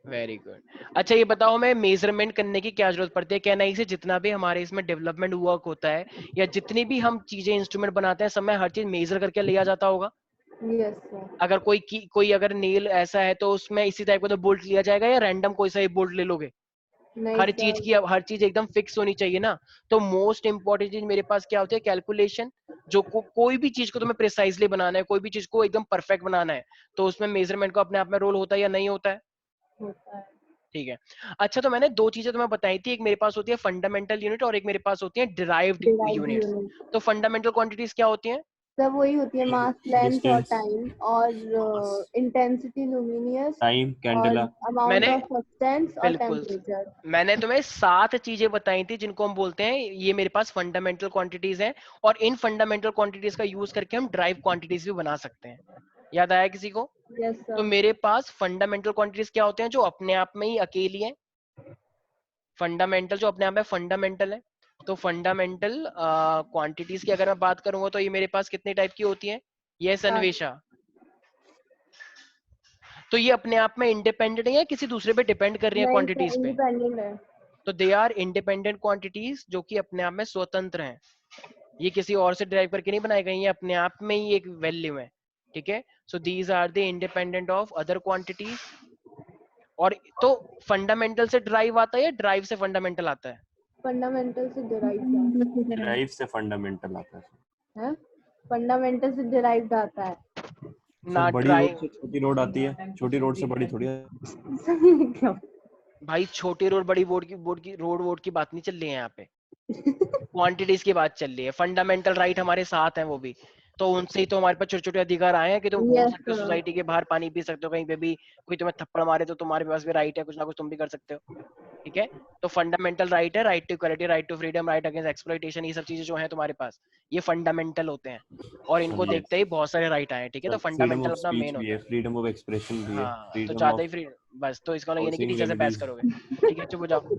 Very good. अच्छा ये बताओ, हमें मेजरमेंट करने की क्या जरूरत पड़ती है? क्या नहीं से जितना भी हमारे इसमें डेवलपमेंट वर्क होता है या जितनी भी हम चीजें इंस्ट्रूमेंट बनाते हैं, सब में हर चीज मेजर करके लिया जाता होगा। Yes sir. अगर कोई अगर नेल ऐसा है तो उसमें इसी टाइप का तो बोल्ट लिया जाएगा या रैंडम कोई सा ही बोल्ट ले लोगे? नहीं सर। हर चीज एकदम फिक्स होनी चाहिए ना। तो मोस्ट इंपॉर्टेंट चीज मेरे पास क्या होती है, कैलकुलेशन। जो कोई भी चीज को तुम्हें प्रिसाइजली बनाना है, कोई भी चीज को एकदम परफेक्ट बनाना है, तो उसमें मेजरमेंट का अपने आप में रोल होता है या नहीं होता है? होता है। ठीक है। अच्छा तो मैंने दो चीजें तुम्हें बताई थी, एक मेरे पास होती है फंडामेंटल यूनिट और एक मेरे पास होती है डिराइव्ड डिराइव्ड यूनिट्स। यूनिट तो फंडामेंटल क्वांटिटीज क्या होती हैं? सब वही होती है, मास, लेंथ और डिस्टेंस, टाइम और इंटेंसिटी लुमिनियस टाइम, और कैंडेला। अमाउंट मैंने ऑफ सब्सटेंस और बिल्कुल, टेम्परेचर। मैंने तुम्हें 7 चीजें बताई थी जिनको हम बोलते हैं, ये मेरे पास फंडामेंटल क्वांटिटीज हैं, और इन फंडामेंटल क्वांटिटीज का यूज करके हम ड्राइव क्वांटिटीज भी बना सकते हैं। याद आया किसी को? यस तो सर। मेरे पास फंडामेंटल क्वांटिटीज क्या होते हैं, जो अपने आप में ही अकेली है। फंडामेंटल जो अपने आप में फंडामेंटल है, तो फंडामेंटल क्वांटिटीज की अगर मैं बात करूंगा तो ये मेरे पास कितने टाइप की होती हैं? यस अन्वेषा? तो ये अपने आप में इंडिपेंडेंट है या किसी दूसरे पे डिपेंड कर रही है नहीं सर, क्वांटिटीज पे? इंडिपेंडेंट है। तो दे आर इंडिपेंडेंट क्वांटिटीज जो कि अपने आप में स्वतंत्र हैं, ये किसी और से ड्राइव करके नहीं बनाए गए, ये अपने आप में ही एक वैल्यू है, ठीक है। So these are the independent of other quantities. और तो फंडामेंटल से ड्राइव आता है या ड्राइव से फंडामेंटल आता है? फंडामेंटल से डिराइव ड्राइव से फंडामेंटल आता है। है, फंडामेंटल से डिराइव्ड आता है। ना बड़ी रोड ड्राइव। से छोटी रोड आती है, छोटी रोड से बड़ी थोड़ी है। क्यों? भाई छोटी रोड बड़ी रोड की बात नहीं चल रही है यहाँ पे, क्वांटिटीज की बात चल रही है। फंडामेंटल राइट हमारे साथ हैं वो भी, तो उनसे ही तो हमारे पास छोटे छोटे अधिकार आए हैं कि तुम घूम Yes, सकते हो sir. सोसाइटी के बाहर, पानी पी सकते हो, कहीं पे भी कोई तुम्हें थप्पड़ मारे तो तुम्हारे पास भी राइट है, कुछ ना कुछ तुम भी कर सकते हो, ठीक है। तो फंडामेंटल राइट है, right to equality, right to freedom, right against exploitation, ये सब चीजें जो है तुम्हारे पास, ये फंडामेंटल होते हैं। और इनको Yes. देखते ही बहुत सारे राइट आए, ठीक है। तो फ्रीडम फंडामेंटल ऑफ अपना स्पीच मेन भी होता है, है। फ्रीडम ऑफ एक्सप्रेशन भी है, हाँ, तो फ्रीडम ज्यादा ऑफ ही फ्री, बस तो इसका मतलब ये नहीं कि हाउसिंग टीचर से बहस रेमेडीज। करोगे, ठीक है, चुप हो जाओ,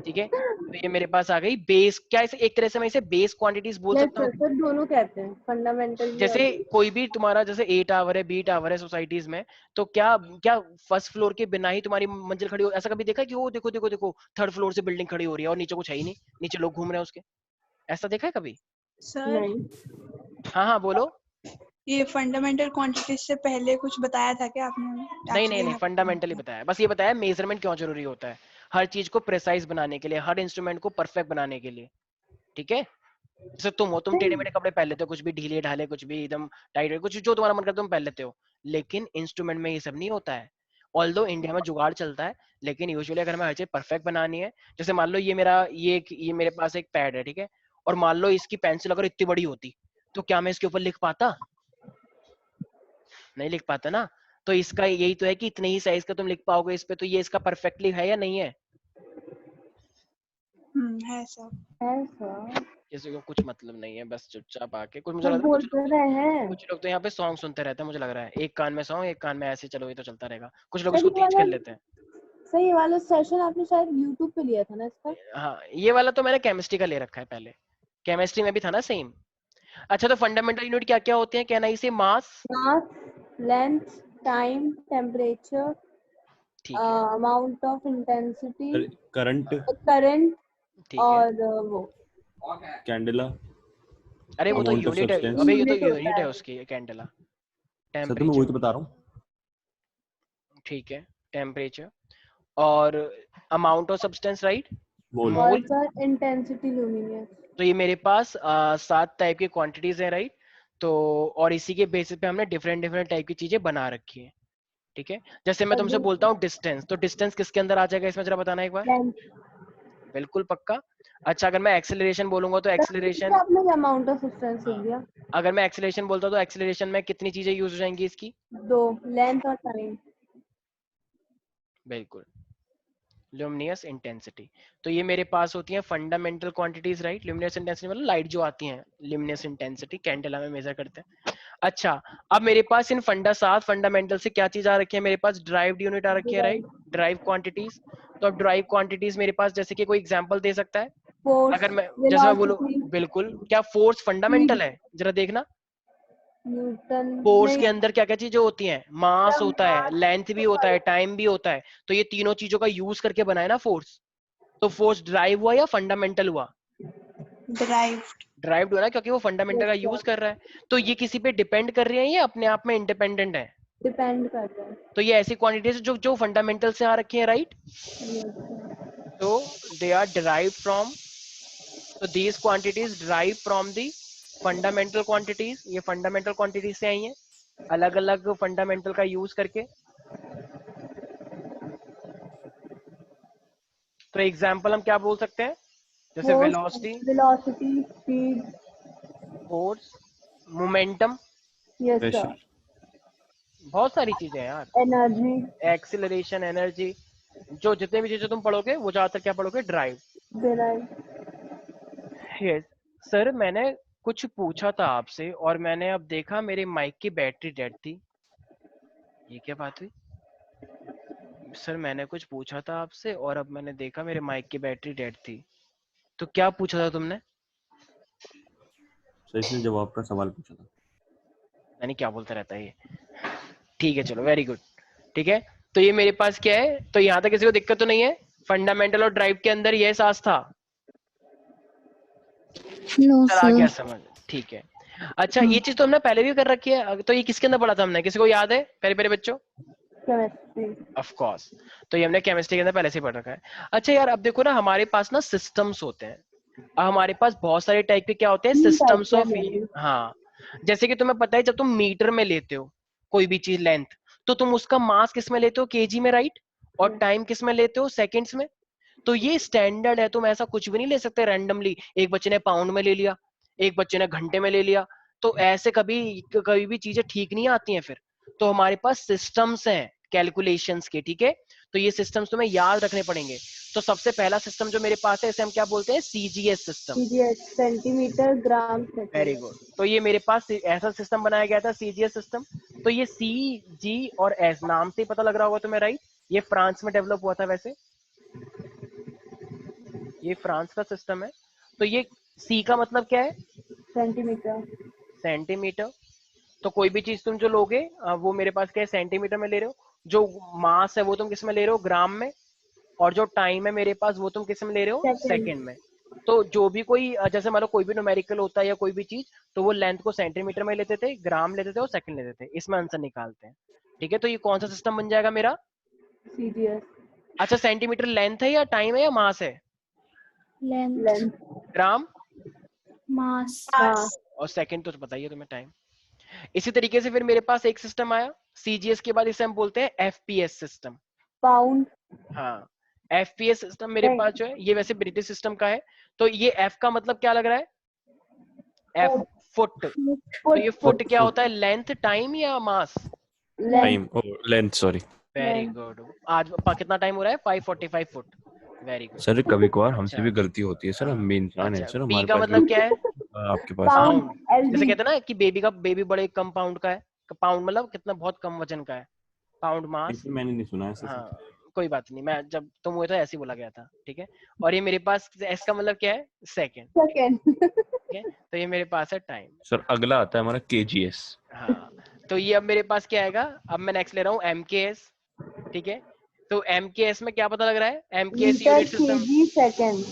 ठीक है। तो ये मेरे पास आ गई बेस, क्या इसे एक तरह से मैं इसे बेस क्वांटिटीज बोल Yes, सकता हूँ। sir, सर दोनों कहते हैं, फंडामेंटल भी जैसे और कोई भी तुम्हारा जैसे ए टावर है, बी टावर है सोसाइटीज में, तो क्या क्या फर्स्ट फ्लोर के बिना ही तुम्हारी मंजिल खड़ी हो, ऐसा कभी देखा है कि वो देखो देखो देखो थर्ड फ्लोर से बिल्डिंग खड़ी हो रही है और नीचे कुछ है ही नहीं, नीचे लोग घूम रहे हैं उसके, ऐसा देखा है कभी? सर नहीं। हाँ हाँ बोलो। ये फंडामेंटल क्वांटिटीज से पहले कुछ बताया था क्या आपने? नहीं Actually, नहीं, फंडामेंटली बताया, बस ये बताया मेजरमेंट क्यों जरूरी होता है, हर चीज को प्रिसाइज बनाने के लिए, हर इंस्ट्रूमेंट को परफेक्ट बनाने के लिए, ठीक है। जैसे तुम हो, तुम टेढ़े मेढ़े कपड़े पहन लेते हो, कुछ भी ढीले ढाले, कुछ भी एकदम टाइट, कुछ जो तुम्हारा मन करता है तुम पहन लेते हो, लेकिन इंस्ट्रूमेंट में ये सब नहीं होता है। ऑल्दो इंडिया में जुगाड़ चलता है, लेकिन यूजुअली अगर हमें हर चीज परफेक्ट बनानी है, जैसे मान लो ये मेरे पास एक पैड है, ठीक है, और मान लो इसकी पेंसिल अगर इतनी बड़ी होती, तो क्या मैं इसके ऊपर लिख पाता? नहीं लिख पाता ना। तो इसका यही तो है कि इतने ही साइज का तुम लिख पाओगे इस पे, तो ये इसका परफेक्टली है या नहीं है? है सर। है सर, किसी को कुछ मतलब नहीं है, बस चुपचाप आके कुछ, मुझे सब लग रहा है बोल रहे हैं। कुछ लोग तो यहाँ पे सॉन्ग सुनते रहते हैं, मुझे लग रहा है एक कान में सॉन्ग एक कान में ऐसे, चलो ये तो चलता रहेगा, कुछ लोग सर इसको ये तेज वाला, कर लेते हैं। सर ये वाला सेशन आपने शायद YouTube पे लिया था ना इसका? हाँ, ये वाला तो मैंने केमिस्ट्री का ले रखा है पहले, केमिस्ट्री में भी था ना सेम। अच्छा, तो फंडामेंटल यूनिट क्या क्या होते हैं, कहना इसे मास, मास, लेंथ, टाइम, टेम्परेचर, ठीक है, amount of intensity, current, current, ठीक है। और वो कैंडेला, अरे वो तो अमाउंट ऑफ यूनिट है, सब्सटेंस। अबे ये तो यूनिट होता यूनिट है है। उसकी, कैंडेला। सर तो मैं वही तो टेम्परेचर, बता रहा हूँ। ठीक है, टेम्परेचर। और amount of substance, right, mole. और मोल। Sir intensity luminous. तो ये मेरे पास 7 टाइप की क्वांटिटीज है, राइट। तो और इसी के बेसिस पे हमने डिफरेंट डिफरेंट टाइप की चीजें बना रखी है, ठीक है। जैसे मैं तुमसे बोलता हूँ डिस्टेंस, तो डिस्टेंस किसके अंदर आ जाएगा इसमें, जरा बताना एक बार। लेंथ। बिल्कुल पक्का। अच्छा, अगर मैं एक्सेलरेशन बोलूंगा तो एक्सेलरेशन, आपने अमाउंट ऑफ सब्सटेंस लिख दिया। अगर मैं एक्सेलरेशन बोलता हूँ तो एक्सेलरेशन में कितनी चीजें यूज हो जाएंगी इसकी? 2, लेंथ और टाइम। बिल्कुल, ल्यूमिनस इंटेंसिटी। तो ये मेरे पास होती हैं fundamental quantities, right. Luminous intensity मतलब लाइट जो आती है, ल्यूमिनस इंटेंसिटी कैंडेला में मेजर करते हैं। अच्छा, अब मेरे पास इन 7 फंडामेंटल से क्या चीज आ रखी है, मेरे पास ड्राइव्ड यूनिट आ रखी है, राइट, ड्राइव क्वांटिटीज। तो अब ड्राइव क्वांटिटीज मेरे पास, जैसे कि कोई एग्जांपल दे सकता है? फोर्स, अगर मैं जैसे मैं बोलूं, वेलोसिटी, बिल्कुल, क्या फोर्स फंडामेंटल है? जरा देखना, न्यूटन फोर्स नहीं, के अंदर क्या क्या चीजें होती हैं, मास होता है, मास, लेंथ भी होता है, टाइम भी होता है। तो ये तीनों चीजों का यूज करके बना है ना फोर्स। तो फोर्स ड्राइव हुआ या फंडामेंटल हुआ? डिराइव्ड। ड्राइव्ड हुआ ना, क्योंकि वो फंडामेंटल का यूज कर रहा है। तो ये किसी पे डिपेंड कर रही है या अपने आप में इंडिपेंडेंट है? डिपेंड करता है। तो ये ऐसी क्वांटिटीज जो जो फंडामेंटल से आ रखी है, राइट। तो दे आर डिराइव्ड फ्रॉम, तो these quantities derive from the fundamental quantities, ये फंडामेंटल क्वांटिटीज से आई हैं, अलग अलग फंडामेंटल का यूज करके। तो एग्जाम्पल हम क्या बोल सकते हैं, जैसे velocity, velocity, speed, force, momentum, yes sir, pressure. बहुत सारी चीजें हैं यार, एनर्जी, एक्सिलरेशन, एनर्जी, जो जितने भी चीजें तुम पढ़ोगे वो ज्यादातर क्या पढ़ोगे, ड्राइव। डिराइव। यस सर, मैंने कुछ पूछा था आपसे और मैंने अब देखा मेरे माइक की बैटरी डेड थी, ये क्या बात हुई? सर मैंने कुछ पूछा था आपसे और अब मैंने देखा मेरे माइक की बैटरी डेड थी, तो क्या पूछा था तुमने? सर इसने जवाब का सवाल पूछा था। यानी क्या बोलता रहता है ये, ठीक है चलो, वेरी गुड, ठीक है, तो ये मेरे पास क्या है, तो यहां तक किसी को दिक्कत तो नहीं है? फंडामेंटल और ड्राइव के अंदर ये एहसास था? नो चल आ गया सर। समझ, ठीक है। अच्छा ये चीज तो हमने पहले भी कर रखी है, तो ये किसके अंदर पढ़ा था हमने, किसी को याद है पहले पहले बच्चों? केमिस्ट्री। ऑफ कोर्स, तो ये हमने केमिस्ट्री के अंदर पहले से ही पढ़ रखा है। अच्छा यार अब देखो ना, हमारे पास ना सिस्टम्स होते हैं, अब हमारे पास बहुत सारे टाइप के क्या होते हैं, सिस्टम्स ऑफ, हाँ, जैसे कि तुम्हें पता है जब तुम मीटर में लेते हो कोई भी चीज लेंथ, तो तुम उसका मास किस में लेते हो, केजी में, राइट? और टाइम किस में लेते हो, सेकंड्स में। तो ये स्टैंडर्ड है, तुम ऐसा कुछ भी नहीं ले सकते रैंडमली, एक बच्चे ने पाउंड में ले लिया, एक बच्चे ने घंटे में ले लिया, तो ऐसे कभी कभी भी चीजें ठीक नहीं आती हैं फिर। तो हमारे पास सिस्टम्स हैं कैलकुलेशंस के, ठीक है, तो ये सिस्टम्स तुम्हें याद रखने पड़ेंगे। तो सबसे पहला सिस्टम जो मेरे पास है, इसे हम क्या बोलते हैं, CGS system. CGS centimetre gram very second. Good, तो ये मेरे पास ऐसा सिस्टम बनाया गया था, सीजीएस सिस्टम। तो ये सी, जी और एस नाम से ही पता लग रहा होगा तुम्हें, राइट? ये फ्रांस में डेवलप हुआ था वैसे, ये फ्रांस का सिस्टम है। तो ये सी का मतलब क्या है, सेंटीमीटर। सेंटीमीटर। तो कोई भी चीज तुम जो लोगे वो मेरे पास क्या है, सेंटीमीटर में ले रहे हो। जो मास है वो तुम किस में ले रहे हो, ग्राम में। और जो टाइम है मेरे पास वो तुम किस में ले रहे हो, सेकंड। सेकंड में। तो जो भी कोई जैसे मान लो कोई भी न्यूमेरिकल होता है या कोई भी चीज, तो वो लेंथ को सेंटीमीटर में लेते थे, ग्राम लेते थे और सेकंड लेते थे, इसमें आंसर निकालते हैं। ठीक है, तो ये कौन सा सिस्टम बन जाएगा मेरा? सीजीएस। अच्छा सेंटीमीटर लेंथ है या टाइम है या मास है? लेंथ। लेंथ। ग्राम मास। हाँ। और सेकंड तो बताइए तुम्हें, टाइम। इसी तरीके से फिर मेरे पास एक सिस्टम आया सीजीएस के बाद, इसे हम बोलते हैं एफपीएस सिस्टम। पाउंड। हाँ, एफपीएस सिस्टम मेरे पास जो है, ये वैसे ब्रिटिश सिस्टम का है। तो ये एफ का मतलब क्या लग रहा है, एफ, फुट। तो ये फुट क्या होता है, लेंथ, टाइम या mass? Length. Time, length, sorry very good, आज कितना टाइम हो रहा है, 545 फुट। Very good. सर। कभी कभार हमसे अच्छा भी गलती होती है सर, हाँ, हम भी इंसान हैं अच्छा सर, पी हमारे का पास मतलब क्या है, भी आपके पास। पाउंड। पाउंड। जैसे एलबी। कहते हैं ना कि बेबी बड़े कम पाउंड का है, पाउंड मतलब कितना बहुत कम वजन का है, पाउंड मास। ऐसे मैंने नहीं सुना ऐसे सर। हाँ कोई बात नहीं, मैं जब तुम हुए तो ऐसे ही बोला गया था, ठीक है। और ये मेरे पास एस का मतलब क्या है, सेकंड, सेकंड। ठीक है। तो ये मेरे पास है टाइम। सर अगला आता है हमारा केजीएस। हाँ, तो ये अब मेरे पास क्या आएगा, अब मैं नेक्स्ट ले रहा हूँ एमकेएस, ठीक है। तो एमकेएस में क्या पता लग रहा है, MKS metre unit system, kg second.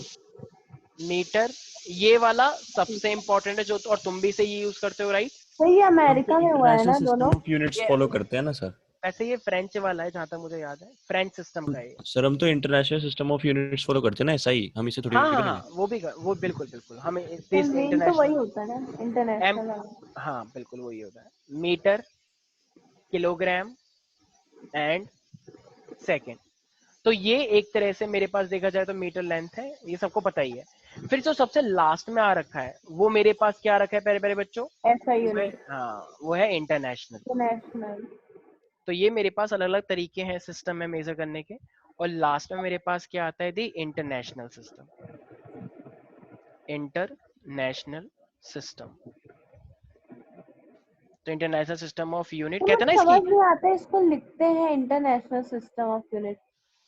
Metre. ये वाला सबसे इंपॉर्टेंट है जो, और तुम भी इसे ये यूज करते हो, राइट? तो ये हम तो अमेरिका में हुआ है इंटरनेशनल ना दोनों। सिस्टम ऑफ यूनिट्स ये फॉलो करते हैं ना सर। वैसे ये फ्रेंच वाला है जहां तक मुझे याद है, फ्रेंच सिस्टम का है ये। सर हम तो international system of units follow करते हैं ना, ऐसा ही हम इसे थोड़ी हाँ कॉपी हाँ करेंगे। हाँ, वो बिल्कुल बिल्कुल, हमें तो देश मेन तो वही इंटरनेशनल, होता है ना, एम, इंटरनेशनल। हाँ बिल्कुल वही होता है, मीटर, किलोग्राम एंड सेकेंड। तो ये एक तरह से मेरे पास देखा जाए तो मीटर लेंथ है, ये सबको पता ही है। फिर जो सबसे लास्ट में आ रखा है वो मेरे पास क्या रखा है प्यारे प्यारे बच्चों, ऐसा वो है, यूनिट। हाँ वो है इंटरनेशनल। इंटरनेशनल। तो ये मेरे पास अलग अलग तरीके हैं सिस्टम में मेजर करने के। और लास्ट में मेरे पास क्या आता है, दी इंटरनेशनल सिस्टम, इंटरनेशनल सिस्टम। तो इंटरनेशनल सिस्टम ऑफ यूनिट तो कहते हैं ना मुझे समझ इसकी। नहीं आता, इसको लिखते हैं international system of unit,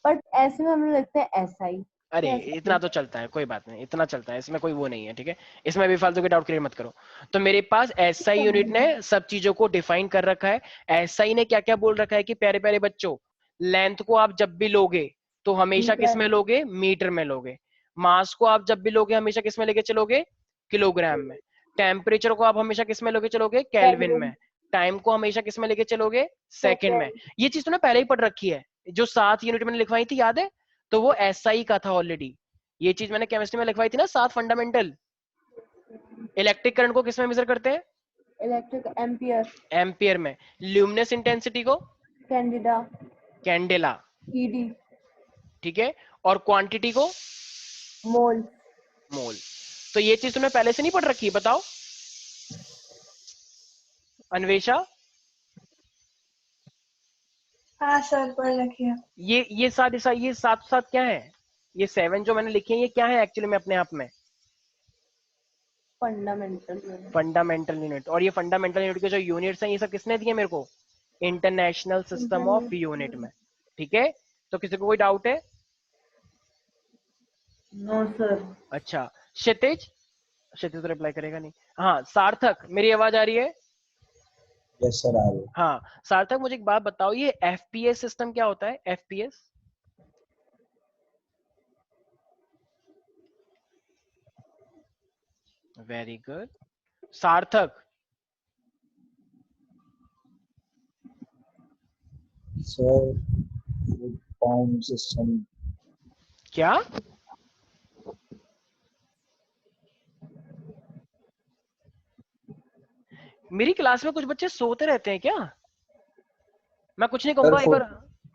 but ऐसे में हम लोग लिखते हैं एसआई। अरे इतना तो चलता है, कोई बात नहीं, इतना चलता है, इसमें कोई वो नहीं है, ठीक है। इसमें भी फालतू के डाउट क्लियर मत करो। तो मेरे पास एसआई यूनिट ने सब चीजों को डिफाइन कर रखा है। एसआई ने क्या क्या बोल रखा है कि प्यारे प्यारे बच्चों, लेंथ को आप जब भी लोगे तो हमेशा किस में लोगे, मीटर में लोगे। मास को आप जब भी लोगे हमेशा किस में लेके चलोगे, किलोग्राम में। टेम्परेचर को आप हमेशा किस में लेके चलोगे, केल्विन में। टाइम को हमेशा किस में लेके चलोगे, सेकंड में। ये चीज तूने पहले ही पढ़ रखी है, जो 7 यूनिट मैंने लिखवाई थी, याद है? तो वो एसआई का था ऑलरेडी। ये चीज मैंने केमिस्ट्री में लिखवाई थी ना, 7 फंडामेंटल। इलेक्ट्रिक करंट को किसमें मेजर करते हैं, इलेक्ट्रिक एम्पियर। एम्पियर में। ल्यूमिनस इंटेंसिटी को कैंडिडा। Candela, ED. ठीक है। और क्वांटिटी को मोल। मोल। तो ये चीज तुमने पहले से नहीं पढ़ रखी, बताओ अन्वेषा। हाँ सर पढ़ रखी है। ये साथ साथ क्या है, ये 7 जो मैंने लिखे हैं ये क्या है एक्चुअली में अपने आप में, फंडामेंटल। Fundamental unit. और ये फंडामेंटल यूनिट के जो यूनिट्स हैं ये सब किसने दिए मेरे को, इंटरनेशनल सिस्टम ऑफ यूनिट में, ठीक है। तो किसी को कोई डाउट है? No sir. अच्छा क्षितिज, क्षितिज तो रिप्लाई करेगा नहीं। हाँ सार्थक, मेरी आवाज आ रही है? यस सर, आ रहे। हाँ सार्थक, मुझे एक बात बताओ, ये एफपीएस सिस्टम क्या होता है? FPS very good. सार्थक सर पाउंड सिस्टम। क्या? मेरी क्लास में कुछ बच्चे सोते रहते हैं क्या? मैं कुछ नहीं सर कहूंगा, एक फुट बार।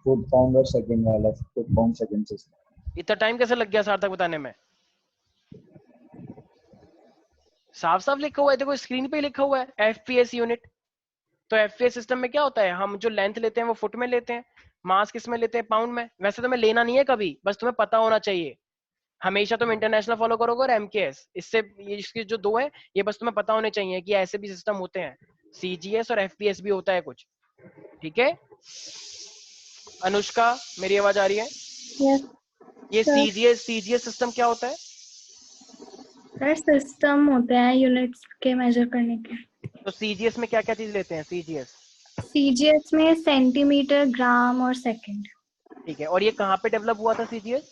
फुट पाउंड और सेकंड वाला, फुट पाउंड सेकंड सिस्टम। इतना टाइम कैसे लग गया सार्थक बताने में? साफ साफ लिखा हुआ है, देखो स्क्रीन पे ही लिखा हुआ है एफपीएस यूनिट। तो एफपीएस सिस्टम में क्या होता है, हम जो लेंथ लेते हैं वो फुट में लेते हैं, मास किस में लेते हैं? पाउंड में। वैसे तुम्हें लेना नहीं है कभी, बस तुम्हें पता होना चाहिए। हमेशा तुम इंटरनेशनल फॉलो करोगे और एमकेएस, इससे ये इसके जो दो है ये बस तुम्हें पता होने चाहिए कि ऐसे भी सिस्टम होते हैं, सीजीएस और एफपीएस भी होता है कुछ। ठीक है अनुष्का, मेरी आवाज आ रही है? यस ये सर। सीजीएस सिस्टम क्या होता है? सर सिस्टम होते हैं यूनिट्स के मेजर करने के। तो सीजीएस में क्या क्या चीज लेते हैं? सीजीएस सीजीएस में सेंटीमीटर, ग्राम और सेकंड। ठीक है, और ये कहाँ पे डेवलप हुआ था सीजीएस?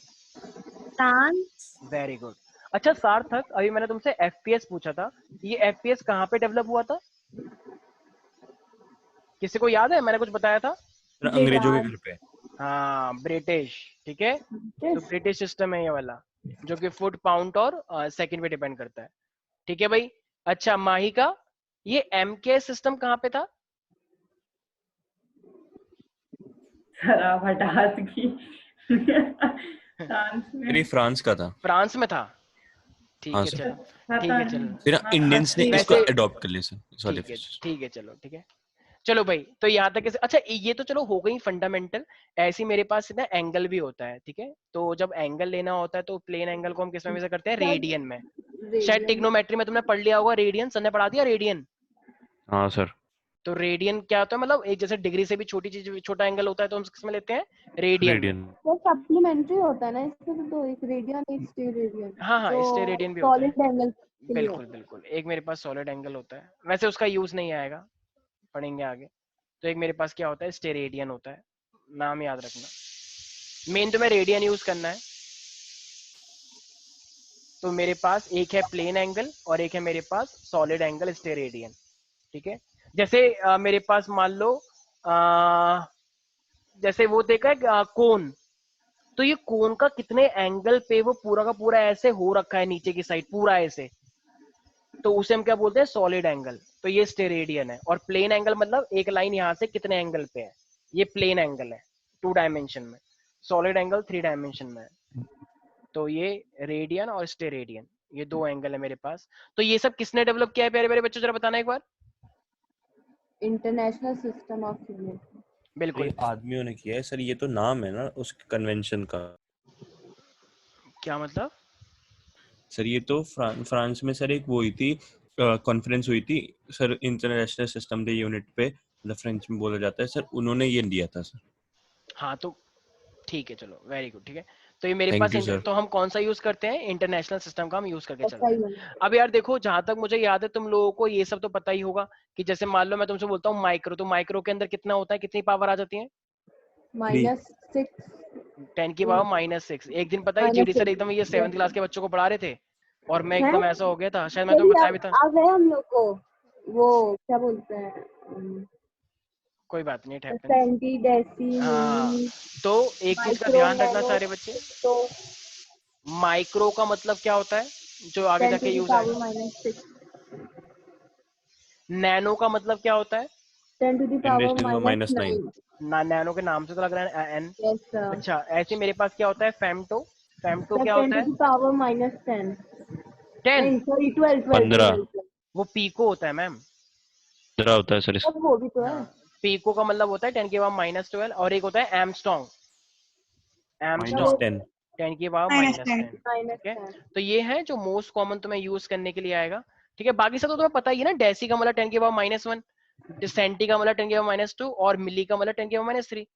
फ्रांस। Very good. अच्छा सार्थक, अभी मैंने तुमसे एफपीएस पूछा था, ये एफपीएस कहाँ पे डेवलप हुआ था? किसी को याद है मैंने कुछ बताया था? सर अंग्रेजों के घर पे। हाँ ब्रिटिश। ठीक है, तो ब्रिटिश सिस्टम है ये वाला, जो कि फुट, पाउंड और सेकंड पे डिपेंड करता है। ठीक है भाई। अच्छा माहिका, ये एमके सिस्टम कहाँ पे था? सर आप हटा सकी। फ्रांस में। मेरी फ्रांस का था। फ्रांस में था। ठीक हाँ है सर। चलो, पता ठीक है नहीं। चलो, फिर इंडियंस ने इसको वैसे अडॉप्ट कर लिया सर, सॉरी। ठीक है चलो, ठीक है चलो भाई। तो यहाँ तक कैसे, अच्छा ये तो चलो हो गई फंडामेंटल। ऐसे ही मेरे पास ना एंगल भी होता है, ठीक है? तो जब एंगल लेना होता है तो प्लेन एंगल को हम किस में मेजर करते हैं? रेडियन में। शायद टिग्नोमेट्री में तुमने पढ़ लिया होगा, रेडियन सर ने पढ़ा दिया, रेडियन। हाँ सर। तो रेडियन क्या होता है, मतलब एक जैसे डिग्री से भी छोटी चीज, छोटा एंगल होता है तो हम किस में लेते हैं? रेडियन में। रेडियन। वो सप्लीमेंट्री होता है ना इसमें, तो दो, एक रेडियन एक स्टेरेडियन, हाँ हाँ जो स्टेरेडियन भी होता है। सॉलिड एंगल के लिए बिल्कुल होता है। बिल्कुल, एक मेरे पास सॉलिड एंगल होता है, वैसे उसका यूज नहीं आएगा, पढ़ेंगे आगे। तो एक मेरे पास क्या होता है? स्टेरेडियन होता है, नाम याद रखना। मेन तो मैं रेडियन यूज करना है। तो मेरे पास एक है प्लेन एंगल और एक है मेरे पास सॉलिड एंगल स्टेरेडियन। ठीक है, जैसे मेरे पास मान लो जैसे वो देखा है कोन, तो ये कोन का कितने एंगल पे वो पूरा का पूरा ऐसे हो रखा है नीचे की साइड पूरा ऐसे, तो उसे हम क्या बोलते हैं? Solid angle. तो ये स्टेरेडियन है। और प्लेन एंगल मतलब एक लाइन यहाँ से कितने एंगल पे है, ये प्लेन एंगल है 2 डायमेंशन में। सॉलिड एंगल 3 डायमेंशन में है। तो ये रेडियन और स्टेरेडियन, ये 2 एंगल है मेरे पास। तो ये सब किसने डेवलप किया है प्यारे प्यारे बच्चों, जरा बताना एक बार। International system of unit. बिल्कुल। ये आदमियों ने किया है सर, ये तो नाम है ना उस कन्वेंशन का। क्या मतलब? सर ये तो फ्रांस में सर एक वो हुई थी, कॉन्फ्रेंस हुई थी sir, international system day unit पे, मतलब फ्रेंच में बोला जाता है सर, उन्होंने ये दिया था सर। हाँ तो ठीक है चलो, वेरी गुड। ठीक है, तो ये मेरे थैंक पास यू सर। तो हम कौन सा यूज करते हैं? इंटरनेशनल सिस्टम का हम यूज करके ऐसा चलते ही हैं। है। अब यार देखो, जहां तक मुझे याद है तुम लोगों को ये सब तो पता ही होगा कि जैसे मान लो मैं तुमसे बोलता हूँ माइक्रो, तो माइक्रो के अंदर कितना होता है, कितनी पावर आ जाती है? -6 10 की पावर -6। एक दिन पता है जीडी सर एकदम ये 7th क्लास के बच्चों को पढ़ा रहे थे और मैं हैं? एकदम ऐसा हो गया था, शायद मैं तुम्हें बताया भी था। अब है हम लोग को वो क्या बोलते हैं, कोई बात नहीं, इट हैपेंस। सेंटी, डेसी, हाँ, मिली, तो एक चीज का माइक्रो, ध्यान रखना नैनो, सारे बच्चे, तो माइक्रो का मतलब क्या होता है जो आगे 10 जाके टू द यूज पावर आएगा? -6, नैनो का मतलब क्या होता है? 10 to the 10 power raised to the minus 9। -9। Nano के नाम से तो लग रहा है एन। Yes sir. अच्छा, ऐसे मेरे पास क्या होता है? फेम्टो। फेम्टो सर क्या 10 होता टू है? The power -10, 10। नहीं सॉरी 12 15 वो पीको होता है मैम। 15 होता है सर इसका। अब वो भी तो है। हाँ, पीको का मतलब होता है 10 की पावर -12, और एक होता है एमस्ट्रॉन्ग। Minus Armstrong 10। 10 की पावर -10। ठीक है, -10। तो ये है जो मोस्ट कॉमन तुम्हें यूज करने के लिए आएगा। ठीक है, बाकी सब तो तुम्हें पता ही है ना। डेसी का मतलब 10 की पावर -1, सेंटी का मतलब 10 की पावर -2 और मिली का मतलब 10 की पावर -3।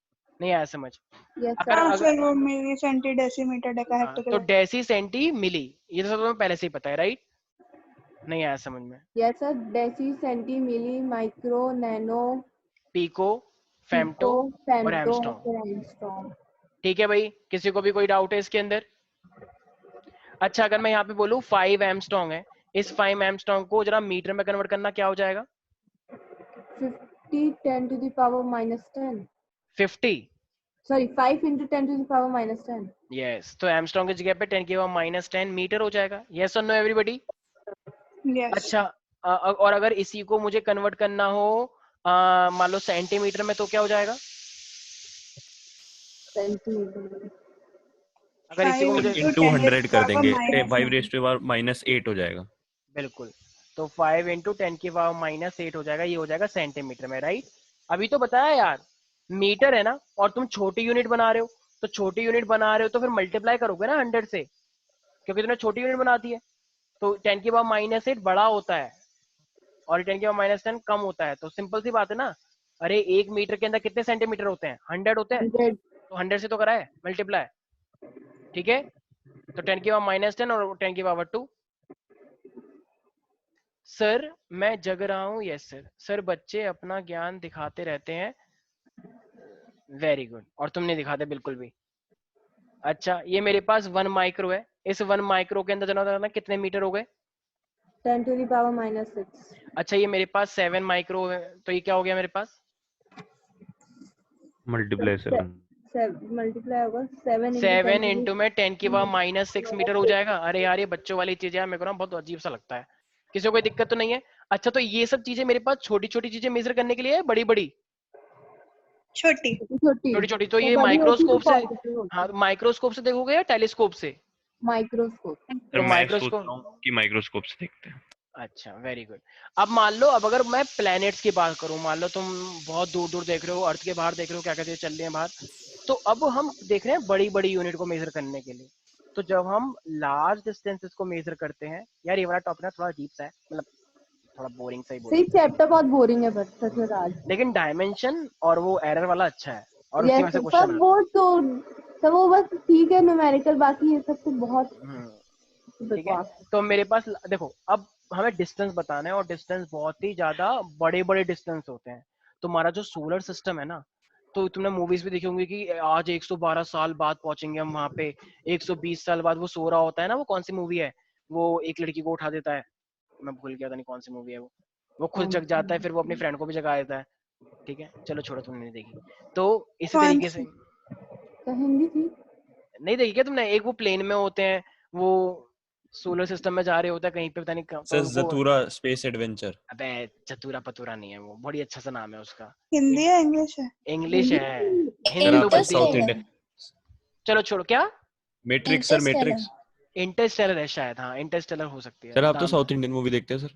नहीं आया समझ? यस अगर हाँ सर। सर, वो मिली, सेंटी, डेसीमीटर, हाँ, तो डेकाहेक्टोग्राम। डेसी, सेंटी, मिली, ये तो सब तुम्हें पहले से ही पता है, राइट? नहीं आया समझ में। Yes sir, deci, centi, milli, micro, nano, pico, pico, femto और फेम्टो, एमस्ट्रॉन्ग। फिर एंगस्ट्रॉम। ठीक है भाई, किसी को भी कोई डाउट है इसके अंदर? अच्छा, अगर मैं यहाँ पे बोलूँ 5 एमस्ट्रॉन्ग है, इस 5 एमस्ट्रॉन्ग को जरा मीटर में कन्वर्ट करना क्या हो जाएगा? 50 10 to the power minus 10. 50। Sorry, 5 into 10 to the power minus 10. Yes, तो एमस्ट्रॉन्ग की जगह पे 10 की पावर माइनस 10 मीटर हो जाएगा। यस और नो एवरीबॉडी? यस। अच्छा, और अगर इसी को मुझे कन्वर्ट करना हो मान लो सेंटीमीटर में, तो क्या हो जाएगा? सेंटीमीटर। अगर इसी को मुझे इंटू 100 कर देंगे, 5 रेज़ टू पावर माइनस 8 हो जाएगा। बिल्कुल, तो 5 इंटू 10 की पावर माइनस 8 हो जाएगा, ये हो जाएगा सेंटीमीटर में, राइट? अभी तो बताया यार, मीटर है ना, और तुम छोटी यूनिट बना रहे हो, तो छोटी यूनिट बना रहे हो तो फिर मल्टीप्लाई करोगे ना 100 से, क्योंकि तुमने छोटी यूनिट बना दी है। तो 10 की पावर माइनस 8 बड़ा होता है और 10 की पावर माइनस 10 कम होता है, तो सिंपल सी बात है ना। अरे 1 मीटर के अंदर कितने सेंटीमीटर होते हैं? 100 होते हैं, 100। तो 100 से तो करा है मल्टीप्लाई, ठीक है? तो 10 की पावर माइनस 10 और 10 की पावर 2। सर मैं जग रहा हूँ। Yes sir. सर बच्चे अपना ज्ञान दिखाते रहते हैं। Very good. और तुम नहीं दिखाते बिल्कुल भी। अच्छा, ये मेरे पास 1 माइक्रो है, इस 1 माइक्रो के अंदर जना कितने मीटर हो गए? 10 to the power minus 6. अच्छा, ये मेरे पास 7 माइक्रो है, तो ये क्या हो गया मेरे पास? मल्टीप्लाई 7 मल्टीप्लाई होगा 7 7 इंटू में 10 की पावर माइनस 6 मीटर हो जाएगा। अरे यार, ये बच्चों वाली चीजें मेरे को ना बहुत अजीब सा लगता है। किसी को कोई दिक्कत तो नहीं है? अच्छा, तो ये सब चीजें मेरे पास छोटी छोटी चीजें मेजर करने के लिए है, बड़ी बड़ी? छोटी छोटी छोटी। तो ये बड़ी होती माइक्रोस्कोप तो से, positive होती हाँ है। माइक्रोस्कोप से देखोगे या टेलीस्कोप से? माइक्रोस्कोप। सर, मैं सोच रहा हूँ कि माइक्रोस्कोप से देखते हैं। अच्छा, वेरी गुड। अब मान लो, अब अगर मैं प्लैनेट्स की बात करूं, मान लो तुम बहुत दूर दूर देख रहे हो, अर्थ के बाहर देख रहे हो क्या क्या चीजें चल रही है बाहर, तो अब हम देख रहे हैं बड़ी बड़ी यूनिट को मेजर करने के लिए। तो जब हम लार्ज डिस्टेंसेस को मेजर करते हैं, यार ये वाला टॉपिक ना थोड़ा अजीब सा है, मतलब थोड़ा बोरिंग सा ही बोल सही, सकते हैं, चैप्टर बहुत बोरिंग है बट सच में आज। लेकिन डायमेंशन और वो एरर वाला अच्छा है, और उसकी यस वजह से सब क्वेश्चन वो तो सब वो बस ठीक है, न्यूमेरिकल, बाकी ये सब तो बहुत ठीक है। बकवास। तो मेरे पास देखो, अब हमें डिस्टेंस बताना है, और डिस्टेंस बहुत ही ज्यादा बड़े बड़े डिस्टेंस होते हैं। तो हमारा जो सोलर सिस्टम है ना, तो तुमने मूवीज भी देखी होंगी कि आज 112 साल बाद पहुंचेंगे हम वहां पे, 120 साल बाद वो सो रहा होता है ना, वो कौन सी मूवी है, वो एक लड़की को उठा देता है, मैं भूल गया था नहीं कौन सी मूवी है वो खुद जग जाता है, फिर वो अपनी फ्रेंड को भी जगा देता है। ठीक है, चलो छोड़ो, तुमने नहीं देखी। तो इसी कौन तरीके से सी? तो हिंदी थी। नहीं देखी क्या तुमने? एक वो प्लेन में होते हैं, वो सोलर सिस्टम में जा रहे होता है कहीं पे, पता नहीं सर, वो। ज़तूरा स्पेस एडवेंचर। अबे चतुरा पतुरा नहीं है वो, बड़ी अच्छा सा नाम है उसका। हिंदी है इंग्लिश है? इंग्लिश है, सर, हिंदी तो आप तो बनती साउथ नहीं है। इंडियन। चलो छोड़ो, क्या? Matrix sir, matrix. इंटरस्टेलर है शायद, हाँ इंटरस्टेलर हो सकती है सर, आप तो नाम। साउथ इंडियन मूवी देखते हैं सर।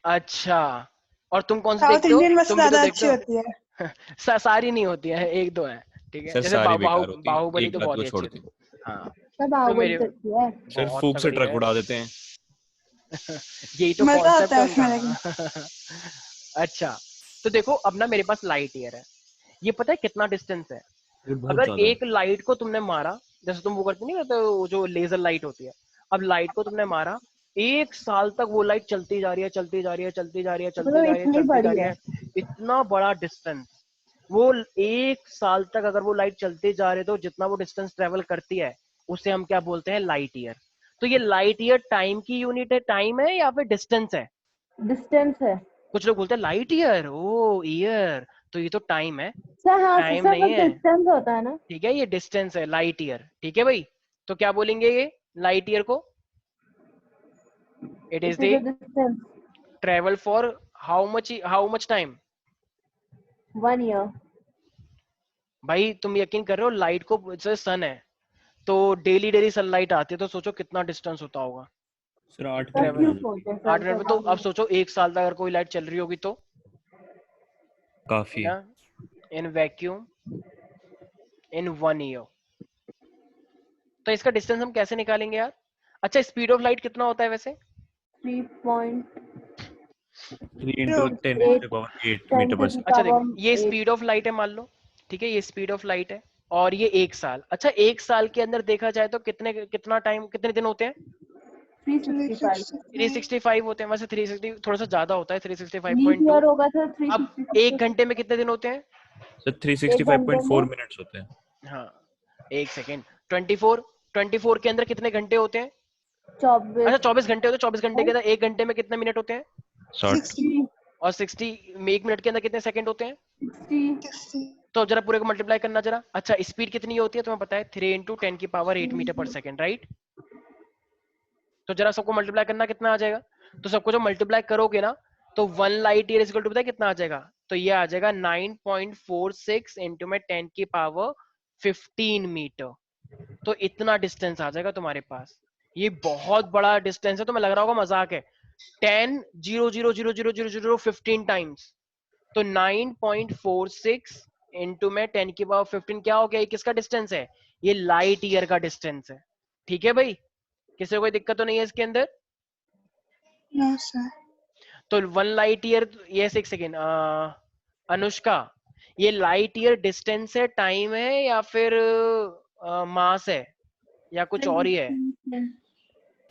अच्छा, और तुम कौन सी साउथ देखते हो? इंडियन बस तुम भी तो ज्यादा देखते अच्छी हो। होती है। सारी नहीं होती है, एक दो है। ठीक है, सर, जैसे सारी बेकार होती हैं, बाहुबली एक तो आध बहुत को ही छोड़ अच्छी के। थी। हाँ, सब तो बाहुबली मेरे करती है। सर, बहुत फूक से तगड़ी ट्रक है। उड़ा देते हैं। यही तो मजा कॉन्सेप्ट आता है है उनका। उसमें लेकिन। अच्छा, तो देखो अब ना मेरे पास लाइट ईयर है, ये पता है कितना डिस्टेंस है? ये बहुत अगर ज्यादा है। एक लाइट को तुमने मारा, जैसे तुम वो करते नहीं करते, वो जो लेजर लाइट होती है, अब लाइट को तुमने मारा, 1 साल तक वो लाइट चलती जा रही है, चलती जा रही है, चलती जा रही है, चलती मतलब जा रही है, इतनी चलती जा बड़ी रही है। है। इतना बड़ा डिस्टेंस, वो 1 साल तक अगर वो लाइट चलती जा रही है, तो जितना वो डिस्टेंस ट्रेवल करती है उसे हम क्या बोलते हैं? Light year. तो ये लाइट ईयर टाइम की यूनिट है, टाइम है या फिर डिस्टेंस है? डिस्टेंस है। कुछ लोग बोलते हैं लाइट ईयर, ओ ईयर, तो ये तो टाइम है, सर हाँ टाइम सर, नहीं बस है। डिस्टेंस होता है ना। ठीक है, ये डिस्टेंस है, लाइट ईयर। ठीक है भाई, तो क्या बोलेंगे ये लाइट ईयर को? It is it is the a distance. Travel for how much time? 1 year। भाई तुम यकीन कर रहे हो, लाइट को जैसे सन है, तो डेली डेली सनलाइट आती है, तो सोचो कितना डिस्टेंस होता होगा सर, 8 सर मिनट में ट्रेवल। आ क्यों जाता। सोचे 8 मिनट में, तो अब सर। सोचो 1 साल तक अगर कोई लाइट चल रही होगी तो काफी है। In vacuum in 1 year। तो इसका डिस्टेंस हम कैसे निकालेंगे यार? अच्छा, स्पीड ऑफ लाइट कितना होता है वैसे? 3.8 3 इंटू 10⁸ मीटर पर सेकंड। अच्छा देखो, ये स्पीड ऑफ लाइट है मान लो, ठीक है, ये स्पीड ऑफ लाइट है, और ये 1 साल। अच्छा, 1 साल के अंदर देखा जाए तो कितना टाइम, कितने दिन होते हैं? 365 365 होते हैं, वैसे 360 थोड़ा सा ज्यादा होता है, लीप 365.2। ईयर होगा तो अब 365 एक घंटे में कितने दिन होते हैं? सर एक घंटे 365.4 में मिनट्स होते हैं। हाँ, एक सेकेंड, 24 के अंदर कितने घंटे होते हैं? 24 अच्छा 24 घंटे होते हैं, 24 घंटे के अंदर एक घंटे में कितने मिनट होते हैं? 60 और 60 में एक मिनट के अंदर कितने सेकंड होते हैं? 60 तो जरा पूरे को मल्टीप्लाई करना जरा। अच्छा स्पीड कितनी होती है तुम्हें पता है? 3 × 10⁸ मीटर पर सेकंड, राइट? तो जरा सबको मल्टीप्लाई करना, कितना आ जाएगा? तो सबको जो मल्टीप्लाई करोगे ना तो 1 लाइट ईयर इक्वल टू, पता है कितना आ जाएगा? तो ये आ जाएगा 9.46 इंटू में 10⁻15 मीटर। तो इतना डिस्टेंस आ जाएगा तुम्हारे पास। ये बहुत बड़ा डिस्टेंस है, तुम्हें लग रहा होगा मजाक है। 10,000,000,000,000,15 टाइम्स, तो 9.46 इंटू में 10⁻15 क्या हो गया? ये किसका डिस्टेंस है? ये लाइट ईयर का डिस्टेंस है। ठीक है भाई, किसी को कोई दिक्कत तो नहीं है इसके अंदर? No sir. तो 1 लाइट ईयर, ये 6 सेकेंड, अनुष्का ये लाइट ईयर डिस्टेंस है, टाइम है, या फिर मास है, या कुछ और ही है?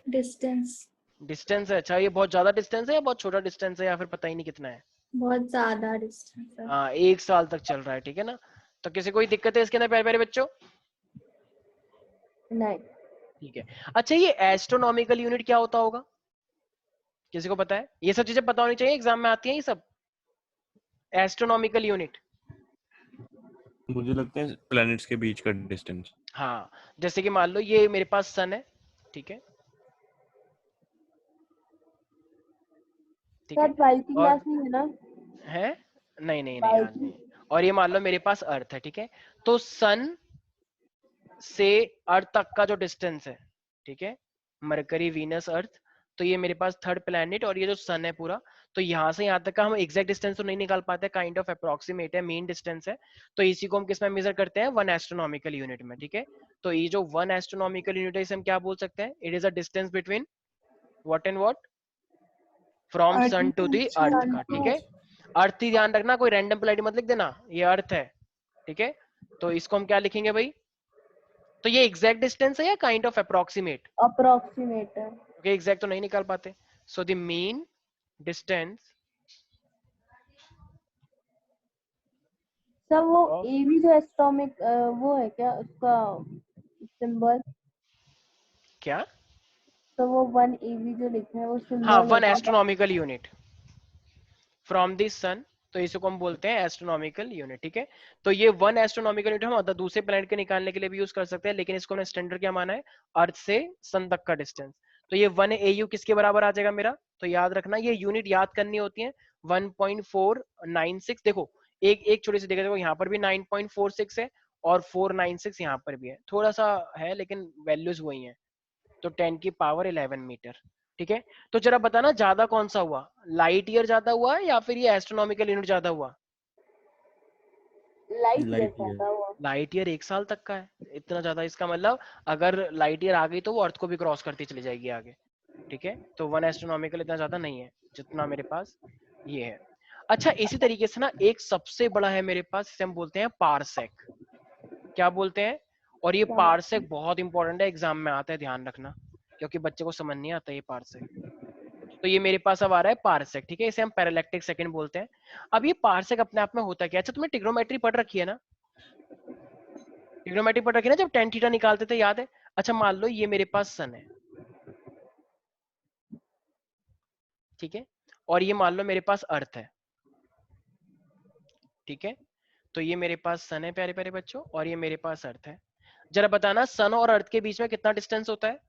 डिस्टेंस। डिस्टेंस है। अच्छा ये बहुत ज्यादा डिस्टेंस है या बहुत छोटा डिस्टेंस है, या फिर पता ही नहीं कितना है? बहुत ज्यादा डिस्टेंस है। हाँ 1 साल तक चल रहा है, ठीक है ना? तो किसी कोई दिक्कत है इसके अंदर प्यारे प्यारे बच्चों? नहीं। ठीक है। अच्छा ये एस्ट्रोनॉमिकल यूनिट क्या होता होगा? किसी को पता है? ये सब चीजें पता होनी चाहिए, एग्जाम में आती हैं ये सब। एस्ट्रोनॉमिकल यूनिट, मुझे लगता है प्लैनेट्स के बीच का डिस्टेंस। हाँ जैसे कि मान लो ये मेरे पास सन है, ठीक है, ठीक सर है, 12th की और क्लास नहीं है ना? है, नहीं नहीं नहीं आज 12th नहीं। और ये मान लो मेरे पास अर्थ है, ठीक है, तो सन से अर्थ तक का जो डिस्टेंस है, ठीक है, मरकरी, वीनस, अर्थ, तो ये मेरे पास थर्ड प्लैनेट, और ये जो सन है पूरा, तो यहाँ से यहाँ तक का हम एग्जैक्ट डिस्टेंस तो नहीं निकाल पाते, काइंड ऑफ अप्रोक्सीमेट है, मेन डिस्टेंस है। तो इसी को हम किस में मेजर करते हैं? 1 एस्ट्रोनॉमिकल यूनिट में, ठीक है। तो ये जो 1 एस्ट्रोनॉमिकल यूनिट है इसे हम क्या बोल सकते हैं? It is a distance between what and what, from sun to the earth का, ठीक है। अर्थ ही ध्यान रखना, कोई रैंडम प्लेनेट मत लिख देना, ये अर्थ है, ठीक है। तो इसको हम क्या लिखेंगे भाई? तो ये एग्जैक्ट डिस्टेंस है या काइंड ऑफ अप्रोक्सीमेट? अप्रोक्सीमेट है। ओके, एग्जैक्ट तो नहीं निकाल पाते। So the mean distance sir वो ऑफ, एवी जो एस्ट्रोमिक वो है क्या उसका सिंबल? क्या? तो वो 1 एवी जो लिखा है वो हाँ, सिंबल 1 है? एस्ट्रोनॉमिकल यूनिट फ्रॉम द सन, तो इसको हम बोलते हैं एस्ट्रोनॉमिकल यूनिट, ठीक है। तो ये 1 एस्ट्रोनॉमिकल यूनिट हम दूसरे प्लैनेट के निकालने के लिए भी यूज कर सकते हैं, लेकिन इसको हमने स्टैंडर्ड क्या माना है? अर्थ से सन तक का डिस्टेंस। तो ये 1 AU किसके बराबर आ जाएगा मेरा? तो याद रखना ये यूनिट याद करनी होती है, 1.496। देखो एक एक छोटी सी देखो, देखो यहाँ पर भी 9.46 है और 496 यहाँ पर भी है, थोड़ा सा है लेकिन वैल्यूज वही है। तो 10⁻11 मीटर, ठीक है। तो जरा बताना ज्यादा कौन सा हुआ, लाइट ईयर ज्यादा हुआ या फिर ये एस्ट्रोनॉमिकल यूनिट ज्यादा हुआ? लाइट ईयर लाइट ज्यादा हुआ। लाइट ईयर 1 साल तक का है, इतना ज्यादा, इसका मतलब अगर लाइट ईयर आ गई तो वो अर्थ को भी क्रॉस करती चली जाएगी आगे, ठीक है। तो 1 एस्ट्रोनॉमिकल इतना ज्यादा नहीं है जितना मेरे पास ये है। अच्छा इसी तरीके से ना एक सबसे बड़ा है मेरे पास, इसे हम बोलते हैं पारसेक। क्या बोलते हैं? और ये पारसेक बहुत इंपॉर्टेंट है, एग्जाम में आता है, ध्यान रखना, क्योंकि बच्चे को समझ नहीं आता ये पारसेक। तो ये मेरे पास अब आ रहा है पारसेक, ठीक है, इसे हम पैरालैक्टिक सेकंड बोलते हैं। अब ये पारसेक अपने आप में होता क्या? अच्छा तुमने ट्रिग्नोमेट्री पढ़ रखी है ना? ट्रिग्नोमेट्री पढ़ रखी है ना, जब tan थीटा निकालते थे, याद है? अच्छा मान लो ये मेरे पास सन है, ठीक है, और ये मान लो मेरे पास अर्थ है, ठीक है। तो ये मेरे पास सन है प्यारे प्यारे बच्चों, और ये मेरे पास अर्थ है। जरा बताना सन और अर्थ के बीच में कितना डिस्टेंस होता है?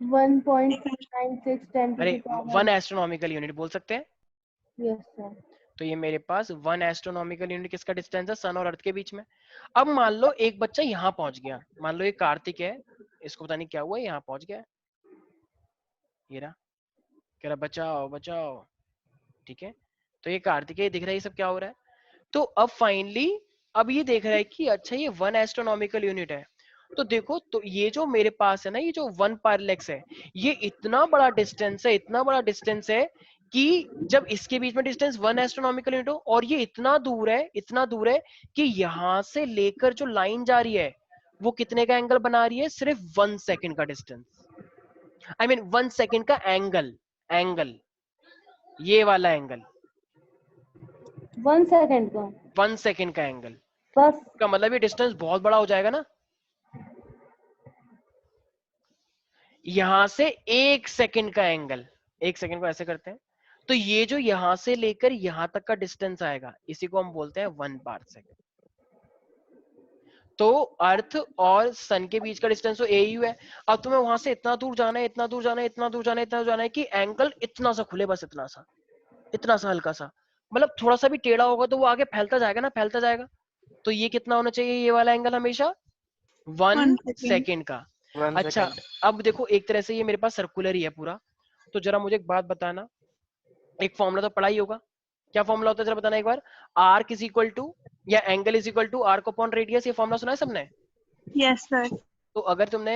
1.96 10 to अरे the power। 1 एस्ट्रोनॉमिकल यूनिट बोल सकते हैं। Yes sir. तो ये मेरे पास 1 एस्ट्रोनॉमिकल यूनिट किसका डिस्टेंस है? सन और अर्थ के बीच में। अब मान लो एक बच्चा यहाँ पहुंच गया, मान लो ये कार्तिक है, इसको पता नहीं क्या हुआ, यहाँ पहुंच गया, ये रहा, कह रहा बचाओ बचाओ, ठीक है। तो ये कार्तिक है, दिख रहा है ये सब क्या हो रहा है। तो अब फाइनली अब ये देख रहा है कि अच्छा ये 1 एस्ट्रोनॉमिकल यूनिट है। तो देखो, तो ये जो मेरे पास है ना, ये जो 1 पैरेलैक्स है, ये इतना बड़ा डिस्टेंस है, इतना बड़ा डिस्टेंस है कि जब इसके बीच में डिस्टेंस 1 एस्ट्रोनॉमिकल यूनिट हो, और ये इतना दूर है, इतना दूर है कि यहां से लेकर जो लाइन जा रही है वो कितने का एंगल बना रही है? सिर्फ 1 सेकंड का डिस्टेंस। आई मीन 1 सेकंड का एंगल ये वाला एंगल 1 सेकंड का 1 सेकंड का एंगल बस। का मतलब ये डिस्टेंस बहुत बड़ा हो जाएगा ना। यहां से 1 सेकंड का एंगल, 1 सेकंड को ऐसे करते हैं तो ये जो यहां से लेकर यहां तक का डिस्टेंस आएगा इसी को हम बोलते हैं 1 पार्सेक। तो अर्थ और सन के बीच का डिस्टेंस तो AU है। अब तुम्हें वहां से इतना दूर जाना है, इतना दूर जाना है, इतना दूर जाना है, इतना दूर जाना है कि एंगल इतना सा खुले, बस इतना सा हल्का सा, मतलब थोड़ा सा भी टेढ़ा होगा तो वो आगे फैलता जाएगा ना, फैलता जाएगा। तो ये कितना होना चाहिए ये वाला एंगल हमेशा 1 1 सेकंड। सेकंड का। 1 अच्छा सेकंड। अब देखो एक तरह से ये मेरे पास सर्कुलर ही है पूरा, तो जरा मुझे एक बात बताना, एक फॉर्मूला तो पढ़ा ही होगा, क्या फॉर्मूला होता है जरा बताना एक बार। आर्क इज इक्वल टू या angle is equal to arc upon radius, ये फॉर्मूला सुना है सबने? Yes sir. तो अगर तुमने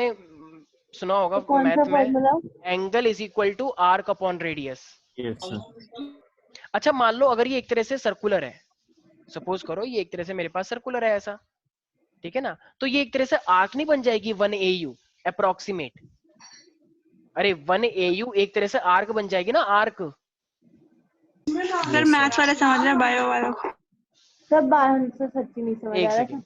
सुना होगा तो कौन सा मैथ में, formula? Angle is equal to arc upon radius. Yes sir. अच्छा मान लो अगर ये एक तरह से सर्कुलर है, सपोज करो ये एक तरह से मेरे पास सर्कुलर है ऐसा, ठीक है ना, तो ये एक तरह से आर्क नहीं बन जाएगी 1 AU अप्रोक्सीमेट? अरे 1 AU एक तरह से आर्क बन जाएगी ना, आर्क। सर मैथ वाला समझ रहे हैं, बायो वाला सब बाहर से सच्ची नहीं समझ एक आ रहा सेकंड,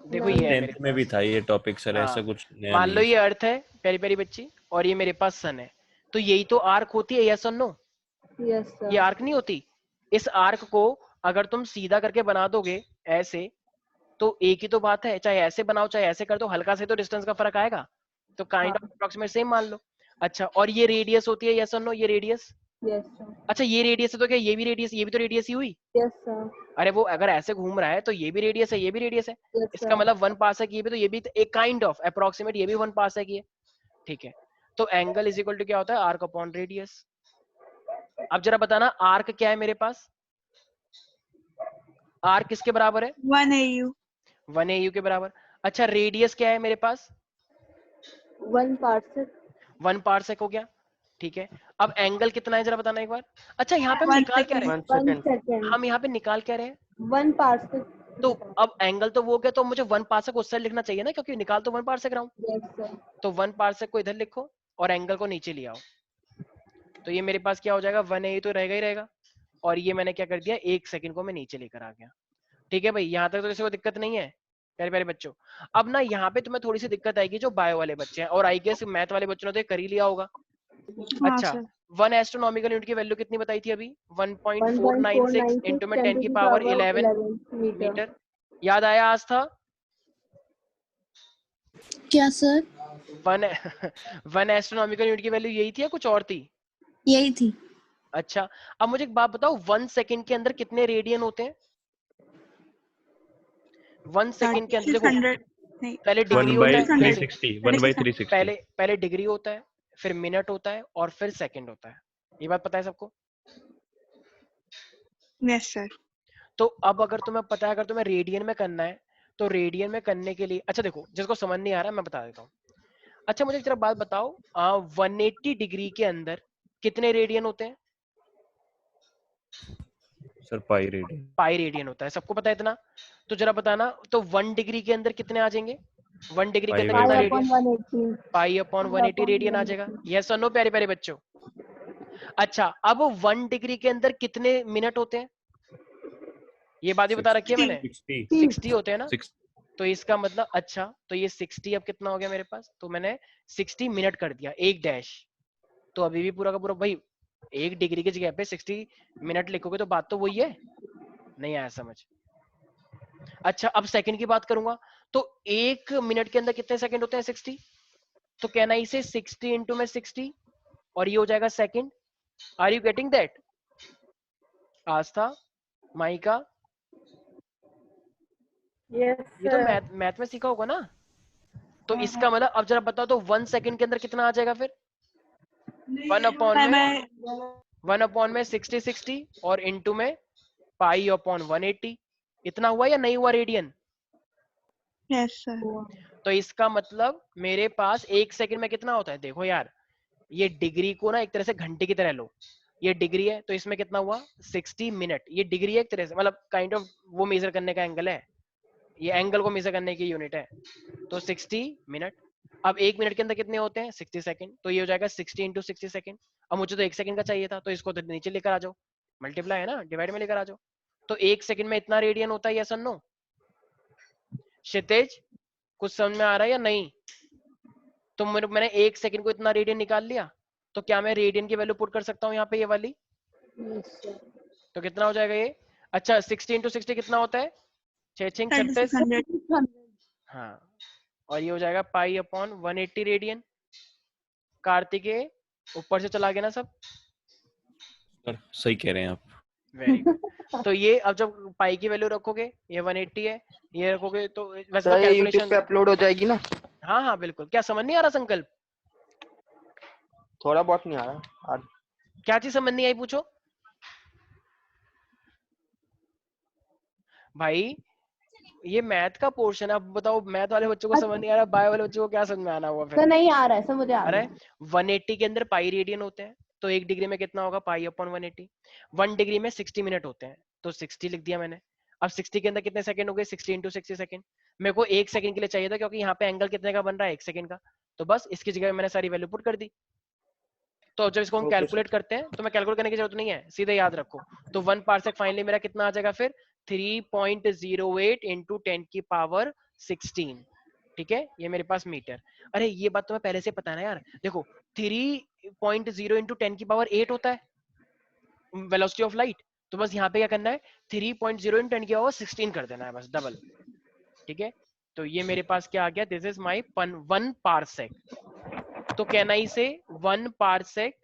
देखो ये है मेरे 10th में भी पास। था ये टॉपिक सर, हाँ, ऐसा कुछ नया मान नहीं लो है। ये अर्थ है प्यारी प्यारी बच्ची और ये मेरे पास सन है, तो यही तो आर्क होती है, यस और नो? यस ये सर। आर्क नहीं होती? इस आर्क को अगर तुम सीधा करके बना दोगे ऐसे तो एक ही तो बात है, चाहे ऐसे बनाओ चाहे ऐसे कर दो, हल्का से तो डिस्टेंस का फर्क आएगा, तो काइंड ऑफ अप्रोक्सीमेट सेम मान लो। अच्छा और ये रेडियस होती है, यस और नो? ये रेडियस, यस सर। अच्छा ये रेडियस है तो क्या ये भी रेडियस, ये भी तो रेडियस ही हुई? Yes sir. अरे वो अगर ऐसे घूम रहा है तो ये भी रेडियस है, ये भी रेडियस है, यस इसका सर। मतलब 1 पार्सेक ये भी, तो ये भी एक काइंड ऑफ अप्रोक्सीमेट ये भी 1 पार्सेक ही है, ठीक है। तो एंगल इज इक्वल टू क्या होता है, आर्क अपॉन रेडियस। अब जरा बताना आर्क क्या है मेरे पास, आर्क किसके बराबर है? 1 AU। 1 AU के बराबर। अच्छा रेडियस क्या है मेरे पास? 1 पार्सेक। 1 पार्सेक हो गया, ठीक है। अब एंगल कितना है जरा बताना एक बार। अच्छा यहाँ पे हम 1 निकाल क्या रहे हैं, 1 1 सेकंड। सेकंड। हम यहाँ पे निकाल क्या रहे हैं? 1 पार्सेक। तो अब एंगल तो वो हो गया, तो मुझे 1 पार्सेक उस साइड लिखना चाहिए ना, क्योंकि निकाल तो 1 पार्सेक रहा हूँ। Yes sir. तो 1 पार्सेक को इधर लिखो और एंगल को नीचे ले आओ, तो ये मेरे पास क्या हो जाएगा, 1 AU तो रहेगा ही रहेगा, और ये मैंने क्या कर दिया 1 सेकंड को मैं नीचे लेकर आ गया, ठीक है भाई। यहाँ तक तो किसी को दिक्कत नहीं है प्यारे प्यारे बच्चों? अब ना यहाँ पे तुम्हें थोड़ी सी दिक्कत आएगी जो बायो वाले बच्चे हैं, और आई गेस मैथ वाले बच्चों ने तो ये कर ही लिया होगा। हाँ अच्छा सर। 1 एस्ट्रोनॉमिकल यूनिट की वैल्यू कितनी बताई थी अभी? 1.496 1.496 इंटू में 10 10 to की the power power 11 metre. Metre. याद आया आज था? क्या सर? 1 एस्ट्रोनॉमिकल यूनिट की वैल्यू यही थी या कुछ और थी? यही थी। अच्छा अब मुझे एक बात बताओ, 1 सेकंड के अंदर कितने रेडियन होते हैं? 1 सेकंड के अंदर देखो 600 नहीं, पहले 1 डिग्री by होता है, एक 360, 1 by 360। पहले पहले डिग्री होता है, फिर मिनट होता है और फिर सेकंड होता है, ये बात पता है सबको? Yes sir. तो अब अगर तुम्हें पता है, अगर तुम्हें रेडियन में करना है तो रेडियन में करने के लिए, अच्छा देखो जिसको समझ नहीं आ रहा मैं बता देता हूँ। अच्छा मुझे एक तरह बात बताओ, 180 डिग्री के अंदर कितने रेडियन होते हैं? Sir pi radian. Pi radian होता है, सबको पता है इतना? तो जरा बताना, तो 1 डिग्री के अंदर कितने आ जाएंगे? 1 डिग्री के अंदर पाई कितना pi radian? Upon 180। Pi upon 180 radian आ जाएगा, यस और नो प्यारे प्यारे बच्चों? अच्छा अब 1 डिग्री के अंदर कितने मिनट होते हैं? ये बात भी बता रखी है मैंने, 60 होते हैं ना। 6 तो इसका मतलब, अच्छा तो ये 60 अब कितना हो गया मेरे पास, तो मैंने 60 मिनट कर दिया, एक डैश, तो अभी भी पूरा का पूरा भाई 1 डिग्री की जगह पे 60 मिनट लिखोगे तो बात तो वही है, नहीं आया समझ? अच्छा अब सेकंड की बात करूंगा, तो 1 मिनट के अंदर कितने सेकंड होते हैं? 60। तो कहना इसे 60 इंटू में 60 और ये हो जाएगा second. Are you getting that? Aastha, माइका, यस ये तो सर। मैथ में सीखा होगा ना। तो इसका मतलब अब जरा बताओ तो 1 सेकंड के अंदर कितना आ जाएगा फिर? 1 अपॉन में 60 और इंटू में पाई अपॉन 180, इतना हुआ या नहीं हुआ रेडियन? Yes sir. तो इसका मतलब मेरे पास 1 सेकंड में कितना होता है? देखो यार ये डिग्री को ना एक तरह से घंटे की तरह लो, ये डिग्री है तो इसमें कितना हुआ 60 मिनट, ये डिग्री है एक तरह से, मतलब काइंड ऑफ वो मेजर करने का एंगल है, ये एंगल को मेजर करने की यूनिट है, तो 60 मिनट। अब 1 मिनट के अंदर कितने होते हैं 60 सेकंड, तो ये हो जाएगा 60 इंटू 60 सेकंड। अब मुझे तो 1 सेकंड का चाहिए था, तो इसको तो नीचे लेकर आ जाओ, मल्टीप्लाई है ना, डिवाइड में लेकर आ जाओ। तो 1 सेकंड में इतना रेडियन होता है, यस और नो? क्षितिज कुछ समझ में आ रहा है या नहीं? तो मैंने 1 सेकंड को इतना रेडियन निकाल लिया, तो क्या मैं रेडियन की वैल्यू पुट कर सकता हूँ यहाँ पे, ये वाली? तो कितना हो जाएगा ये? अच्छा 60 इंटू 60 कितना होता है? 6 36। 3600। हाँ, और ये हो जाएगा पाई अपॉन 180 रेडियन। कार्तिकेय ऊपर से चला गया ना सब? सर सही कह रहे हैं आप। Very good. तो ये अब जब पाई की वैल्यू रखोगे, ये 180 है, ये रखोगे तो वैसे तो सर ये यूट्यूब कैलकुलेशन। पे अपलोड हो जाएगी ना? हाँ हाँ बिल्कुल। क्या समझ नहीं आ रहा संकल्प? थोड़ा बहुत नहीं आ रहा। क्या चीज समझ नहीं आई पूछो भाई। ये मैथ का पोर्शन है, अब बताओ मैथ वाले बच्चों को समझ नहीं आ रहा, बायो वाले बच्चों को क्या समझ में आना हुआ तो फिर? नहीं आ रहा है, सब मुझे आ रहा अरे है। 180 के अंदर पाई रेडियन होते हैं, तो 1 डिग्री में कितना होगा? पाई अपॉन 180। 1 डिग्री में 60 मिनट होते हैं, तो 60 लिख दिया मैंने। अब 60 के अंदर कितने सेकंड हो गए? 60 इंटू 60 सेकंड। मेरे को 1 सेकंड के लिए चाहिए था, क्योंकि यहाँ पे एंगल कितने का बन रहा है? 1 सेकंड का। तो बस इसकी जगह मैंने सारी वैल्यू पुट कर दी। तो जब इसको हम ओके कैलकुलेट करते हैं, तो मैं कैलकुलेट करने की जरूरत नहीं है, सीधे याद रखो। तो 1 पार्सेक फाइनली मेरा कितना आ जाएगा फिर? 3.08 इंटू 10 की पावर 16। ठीक है, ये मेरे पास मीटर। अरे ये बात तो मैं पहले से पता है ना यार। देखो 3.0 इंटू 10 की पावर 8 होता है वेलोसिटी ऑफ लाइट। तो बस यहाँ पे क्या करना है, 3.0 इंटू 10 की पावर 16 कर देना है, बस डबल। ठीक है, तो ये मेरे पास क्या आ गया? This is my 1 parsec. तो can I say 1 parsec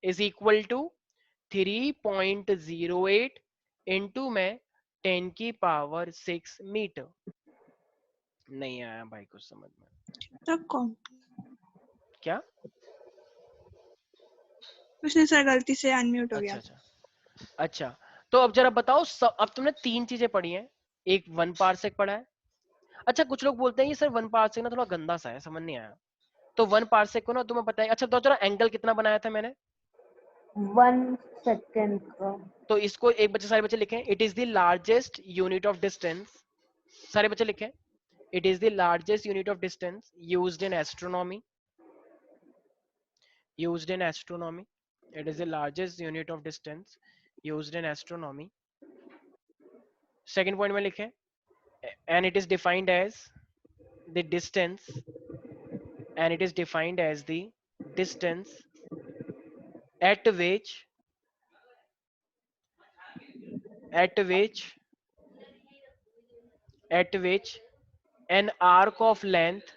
is equal to 3.08 into में 10 की पावर 6 मीटर। नहीं आया भाई कुछ समझ में? तो कौन क्या? उसने सर गलती से अनम्यूट हो अच्छा गया। अच्छा अच्छा। तो अब जरा बताओ, अब तुमने 3 चीजें पढ़ी हैं। एक 1 पार्सेक पढ़ा है। अच्छा कुछ लोग बोलते हैं ये सर 1 पार्सेक ना थोड़ा गंदा सा है, समझ नहीं आया। तो 1 पार्सेक को ना तुम्हें पता है। अच्छा तो जरा एंगल कितना बनाया था मैंने? 1 सेकंड का। तो इसको एक बच्चे, सारे बच्चे लिखें, it is the largest unit of distance. सारे बच्चे लिखें, it is the largest unit of distance used in astronomy. Used in astronomy. It is the largest unit of distance used in astronomy. Second point में लिखें, and it is defined as the distance, and it is defined as the distance at which an arc of length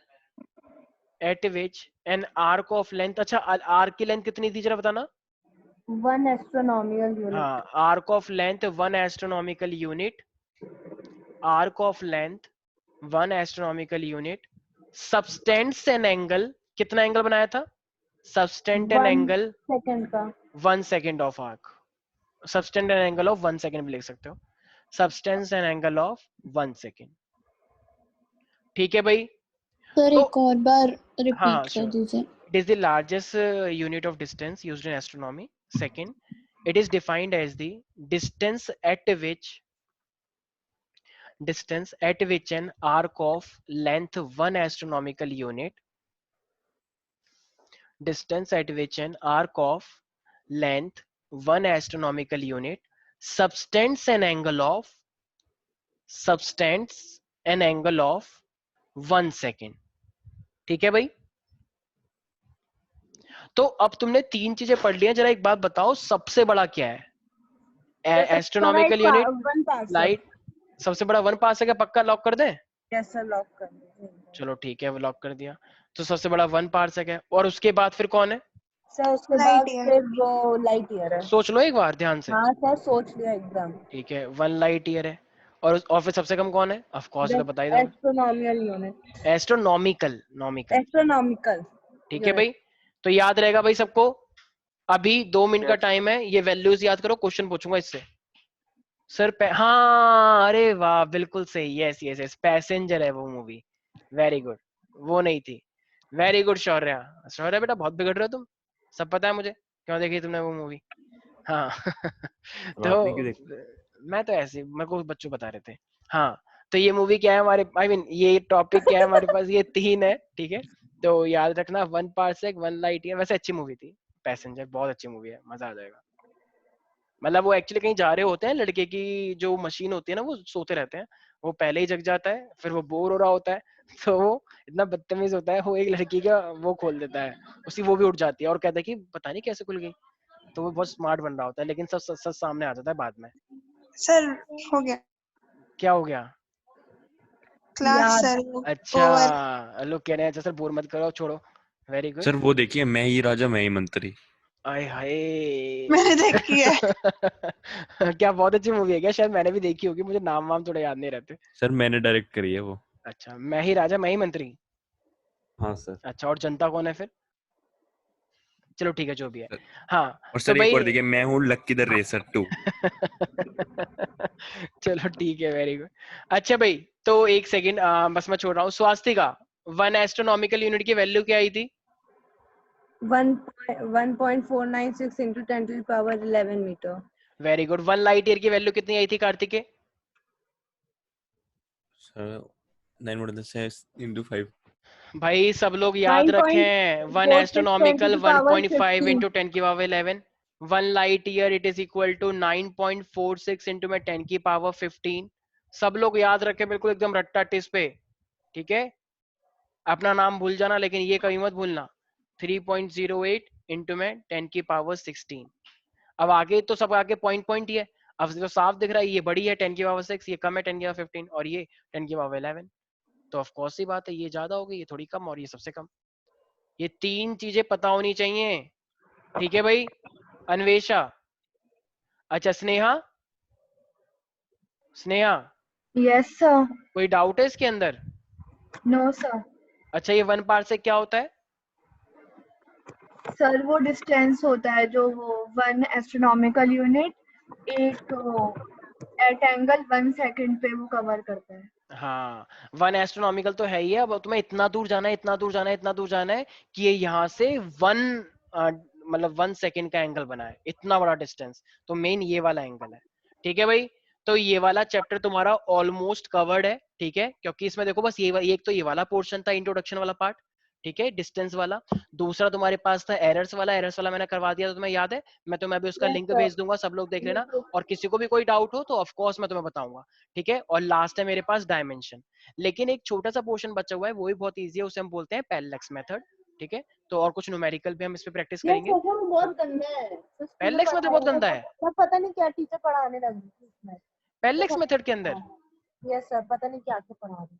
अच्छा arc की length कितनी थी जरा बताना? 1 astronomical unit. हाँ, arc of length 1 astronomical unit. Arc of length 1 astronomical unit. Substance an angle, कितना angle बनाया था? सबस्टेंट एन 1 एंगल सेकंड का। 1 second of arc. Substance an angle of 1 second भी लिख सकते हो। Substance an angle of 1 second. ठीक है भाई। सर तो एक और बार हाँ रिपीट कर श्योर। दीजिए। It is the largest unit of distance used in astronomy. Second, it is defined as the distance at which an arc of length 1 astronomical unit. Distance at which an arc of length 1 astronomical unit subtends an angle of 1 second. ठीक है भाई। तो अब तुमने 3 चीजें पढ़ ली हैं, जरा एक बात बताओ सबसे बड़ा क्या है? Astronomical unit, 1 parsec. लाइट। सबसे बड़ा 1 पार्सेक है, पक्का लॉक कर दें? यस सर, लॉक कर दीजिए। चलो ठीक है, वो लॉक कर दिया। तो सबसे बड़ा 1 पार्सेक है, और उसके बाद फिर कौन है? सर उसके लाइट बाद ईयर। फिर वो लाइट ईयर है। सोच लो एक बार ध्यान से। हाँ सर, सोच लिया एकदम। ठीक है, 1 लाइट ईयर है। और फिर सबसे कम कौन है? ऑफ कोर्स तो बता ही दो। Astronomical unit. एस्ट्रोनॉमिकल, नॉमिकल। एस्ट्रोनॉमिकल। ठीक है भाई, तो याद रहेगा भाई सबको। अभी 2 मिनट का Yes. टाइम है, ये वैल्यूज याद करो, क्वेश्चन पूछूंगा इससे। सर हाँ, अरे वाह बिल्कुल सही। यस यस यस, पैसेंजर है वो मूवी। Very good. वो नहीं थी। Very good Shaurya. शौर्या बेटा बहुत बिगड़ रहे हो तुम, सब पता है मुझे, क्यों देखी तुमने वो मूवी? हाँ तो तो आपने क्यों देखा? मैं तो ऐसे, मेरे को बच्चों बता रहे थे। हाँ तो ये मूवी क्या है हमारे, आई मीन ये टॉपिक क्या है हमारे पास, ये 3 है, ठीक है। तो याद रखना, 1 पार्सेक, 1 लाइट ईयर। वैसे अच्छी मूवी थी पैसेंजर, बहुत अच्छी मूवी है, मजा आ जाएगा। मतलब वो एक्चुअली कहीं जा रहे होते हैं, लड़के की जो मशीन होती है ना वो सोते रहते हैं, वो पहले ही जग जाता है, फिर वो बोर हो रहा होता है तो वो इतना बदतमीज होता है, वो एक लड़की का वो खोल देता है, उसी वो भी उठ जाती है और कहता है कि पता नहीं कैसे खुल गई। तो वो बहुत स्मार्ट बन रहा होता है, लेकिन सब सच सच सामने आ जाता है बाद में। सर हो गया क्या हो गया? क्लास याद। Sir over. अच्छा लोग कह रहे हैं, अच्छा सर बोर मत करो, छोड़ो। Very good. सर वो देखिए, मैं ही राजा मैं ही मंत्री। आय हाय मैंने देखी है। क्या बहुत अच्छी मूवी है क्या? शायद मैंने भी देखी होगी, मुझे नाम वाम थोड़े याद नहीं रहते। सर मैंने डायरेक्ट करी है वो। अच्छा, मैं ही राजा मैं ही मंत्री। हाँ सर। अच्छा, और जनता कौन है फिर? चलो ठीक है, जो भी है। सर, हाँ और तो सर एक भाई और देखिए, मैं हूँ लक्की द रेसर 2। चलो ठीक है, वेरी गुड। अच्छा भाई, तो एक सेकंड बस मैं छोड़ रहा हूँ। स्वास्तिका, 1 एस्ट्रोनॉमिकल यूनिट की वैल्यू क्या आई थी? 1.496 into 10 to the power 11 meter. Very good. 1 light year की वैल्यू कितनी आई थी कार्तिके? Sir 9 into 5। भाई सब लोग याद रखें, 1 एस्ट्रोनॉमिकल 1.5 into 10 की power 11, 1 light year it is equal to 9.46 into में 10 की पावर 15। सब लोग याद रखें, बिल्कुल एकदम रट्टा टिस पे, ठीक है। अपना नाम भूल जाना, लेकिन ये कभी मत भूलना। 3.08 into में 10 की पावर 16। अब आगे तो सब आगे पॉइंट पॉइंट ही है। अब जो साफ दिख रहा है, ये बड़ी है 10 की पावर 6, ये कम है 10 की पावर 15, और ये 10 की पावर 11। तो ऑफ कोर्स सी बात है, ये ज्यादा होगी, ये थोड़ी कम, और ये सबसे कम। ये 3 चीजें पता होनी चाहिए, ठीक है भाई। अन्वेषा, अच्छा स्नेहा, स्नेहा Yes, sir. कोई डाउट है इसके अंदर? No, sir. अच्छा, ये 1 पार्ट से क्या होता है? सर वो डिस्टेंस होता है जो वो 1 एस्ट्रोनॉमिकल यूनिट एक एट एंगल 1 सेकंड पे वो कवर करता है। हाँ, 1 एस्ट्रोनॉमिकल तो है ही है। अब तुम्हें इतना दूर जाना है, इतना दूर जाना है, इतना दूर जाना है कि ये यहाँ से 1 मतलब 1 सेकंड का एंगल बना है, इतना बड़ा डिस्टेंस। तो मेन ये वाला एंगल है, ठीक है भाई। तो ये वाला चैप्टर तुम्हारा ऑलमोस्ट कवर्ड है, ठीक है, क्योंकि इसमें देखो बस ये एक तो ये वाला पोर्शन था, इंट्रोडक्शन वाला पार्ट, ठीक है, डिस्टेंस वाला। दूसरा तुम्हारे पास था एरर्स वाला, एरर्स वाला मैंने करवा दिया, तो तुम्हें याद है। मैं तुम्हें अभी उसका Yes, लिंक sir. भेज दूंगा, सब लोग देख लेना। और किसी को भी कोई डाउट हो तो ऑफ कोर्स मैं तुम्हें बताऊंगा, ठीक है। और लास्ट है मेरे पास डायमेंशन, लेकिन एक छोटा सा पोर्शन बचा हुआ है, वो भी बहुत ईजी है, उसे हम बोलते हैं पैरेलैक्स मेथड, ठीक है। तो और कुछ न्यूमेरिकल भी हम इस पे प्रैक्टिस ये करेंगे। सेशन बहुत गंदा है। तो स्कूल में पैरेलैक्स मेथड बहुत पढ़ाया गंदा है। मैं पता नहीं क्या टीचर पढ़ाने लगी थी इसमें। पैरेलैक्स मेथड के अंदर? यस सर, पता नहीं क्या क्या पढ़ा रही।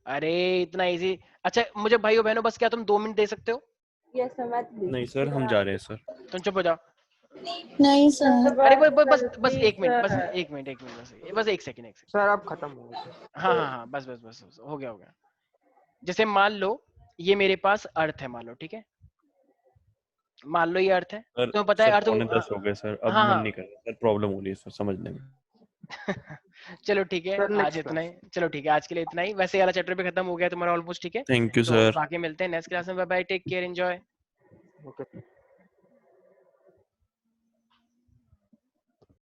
अरे इतना इजी। अच्छा मुझे भाइयों बहनों, बस क्या तुम 2 मिनट दे सकते हो? यस सर, मैं नहीं सर, हम जा रहे हैं सर। तुम चुप हो जाओ। नहीं सर। अरे बस 1 मिनट, बस 1 मिनट, 1 मिनट, बस 1 सेकंड, 1 सेकंड। सर अब खत्म हो गया। हाँ हाँ हाँ, बस बस बस बस, हो गया हो गया। जैसे मान लो ये मेरे पास अर्थ है, मान लो, ठीक है। मान लो ये अर्थ है, सर तुम्हें पता है सर अर्थ। 9:45 हो गए सर, अब हाँ मन हाँ नहीं कर रहा सर, प्रॉब्लम हो रही है सर समझने में। चलो ठीक है, सर आज नेक्स्ट इतना ही। क्लास। चलो ठीक है, आज के लिए इतना ही। वैसे वाला चैप्टर भी खत्म हो गया तुम्हारा ऑलमोस्ट, ठीक है। थैंक यू तो सर। बाकी मिलते हैं नेक्स्ट क्लास में। Bye bye, take care, enjoy. Okay.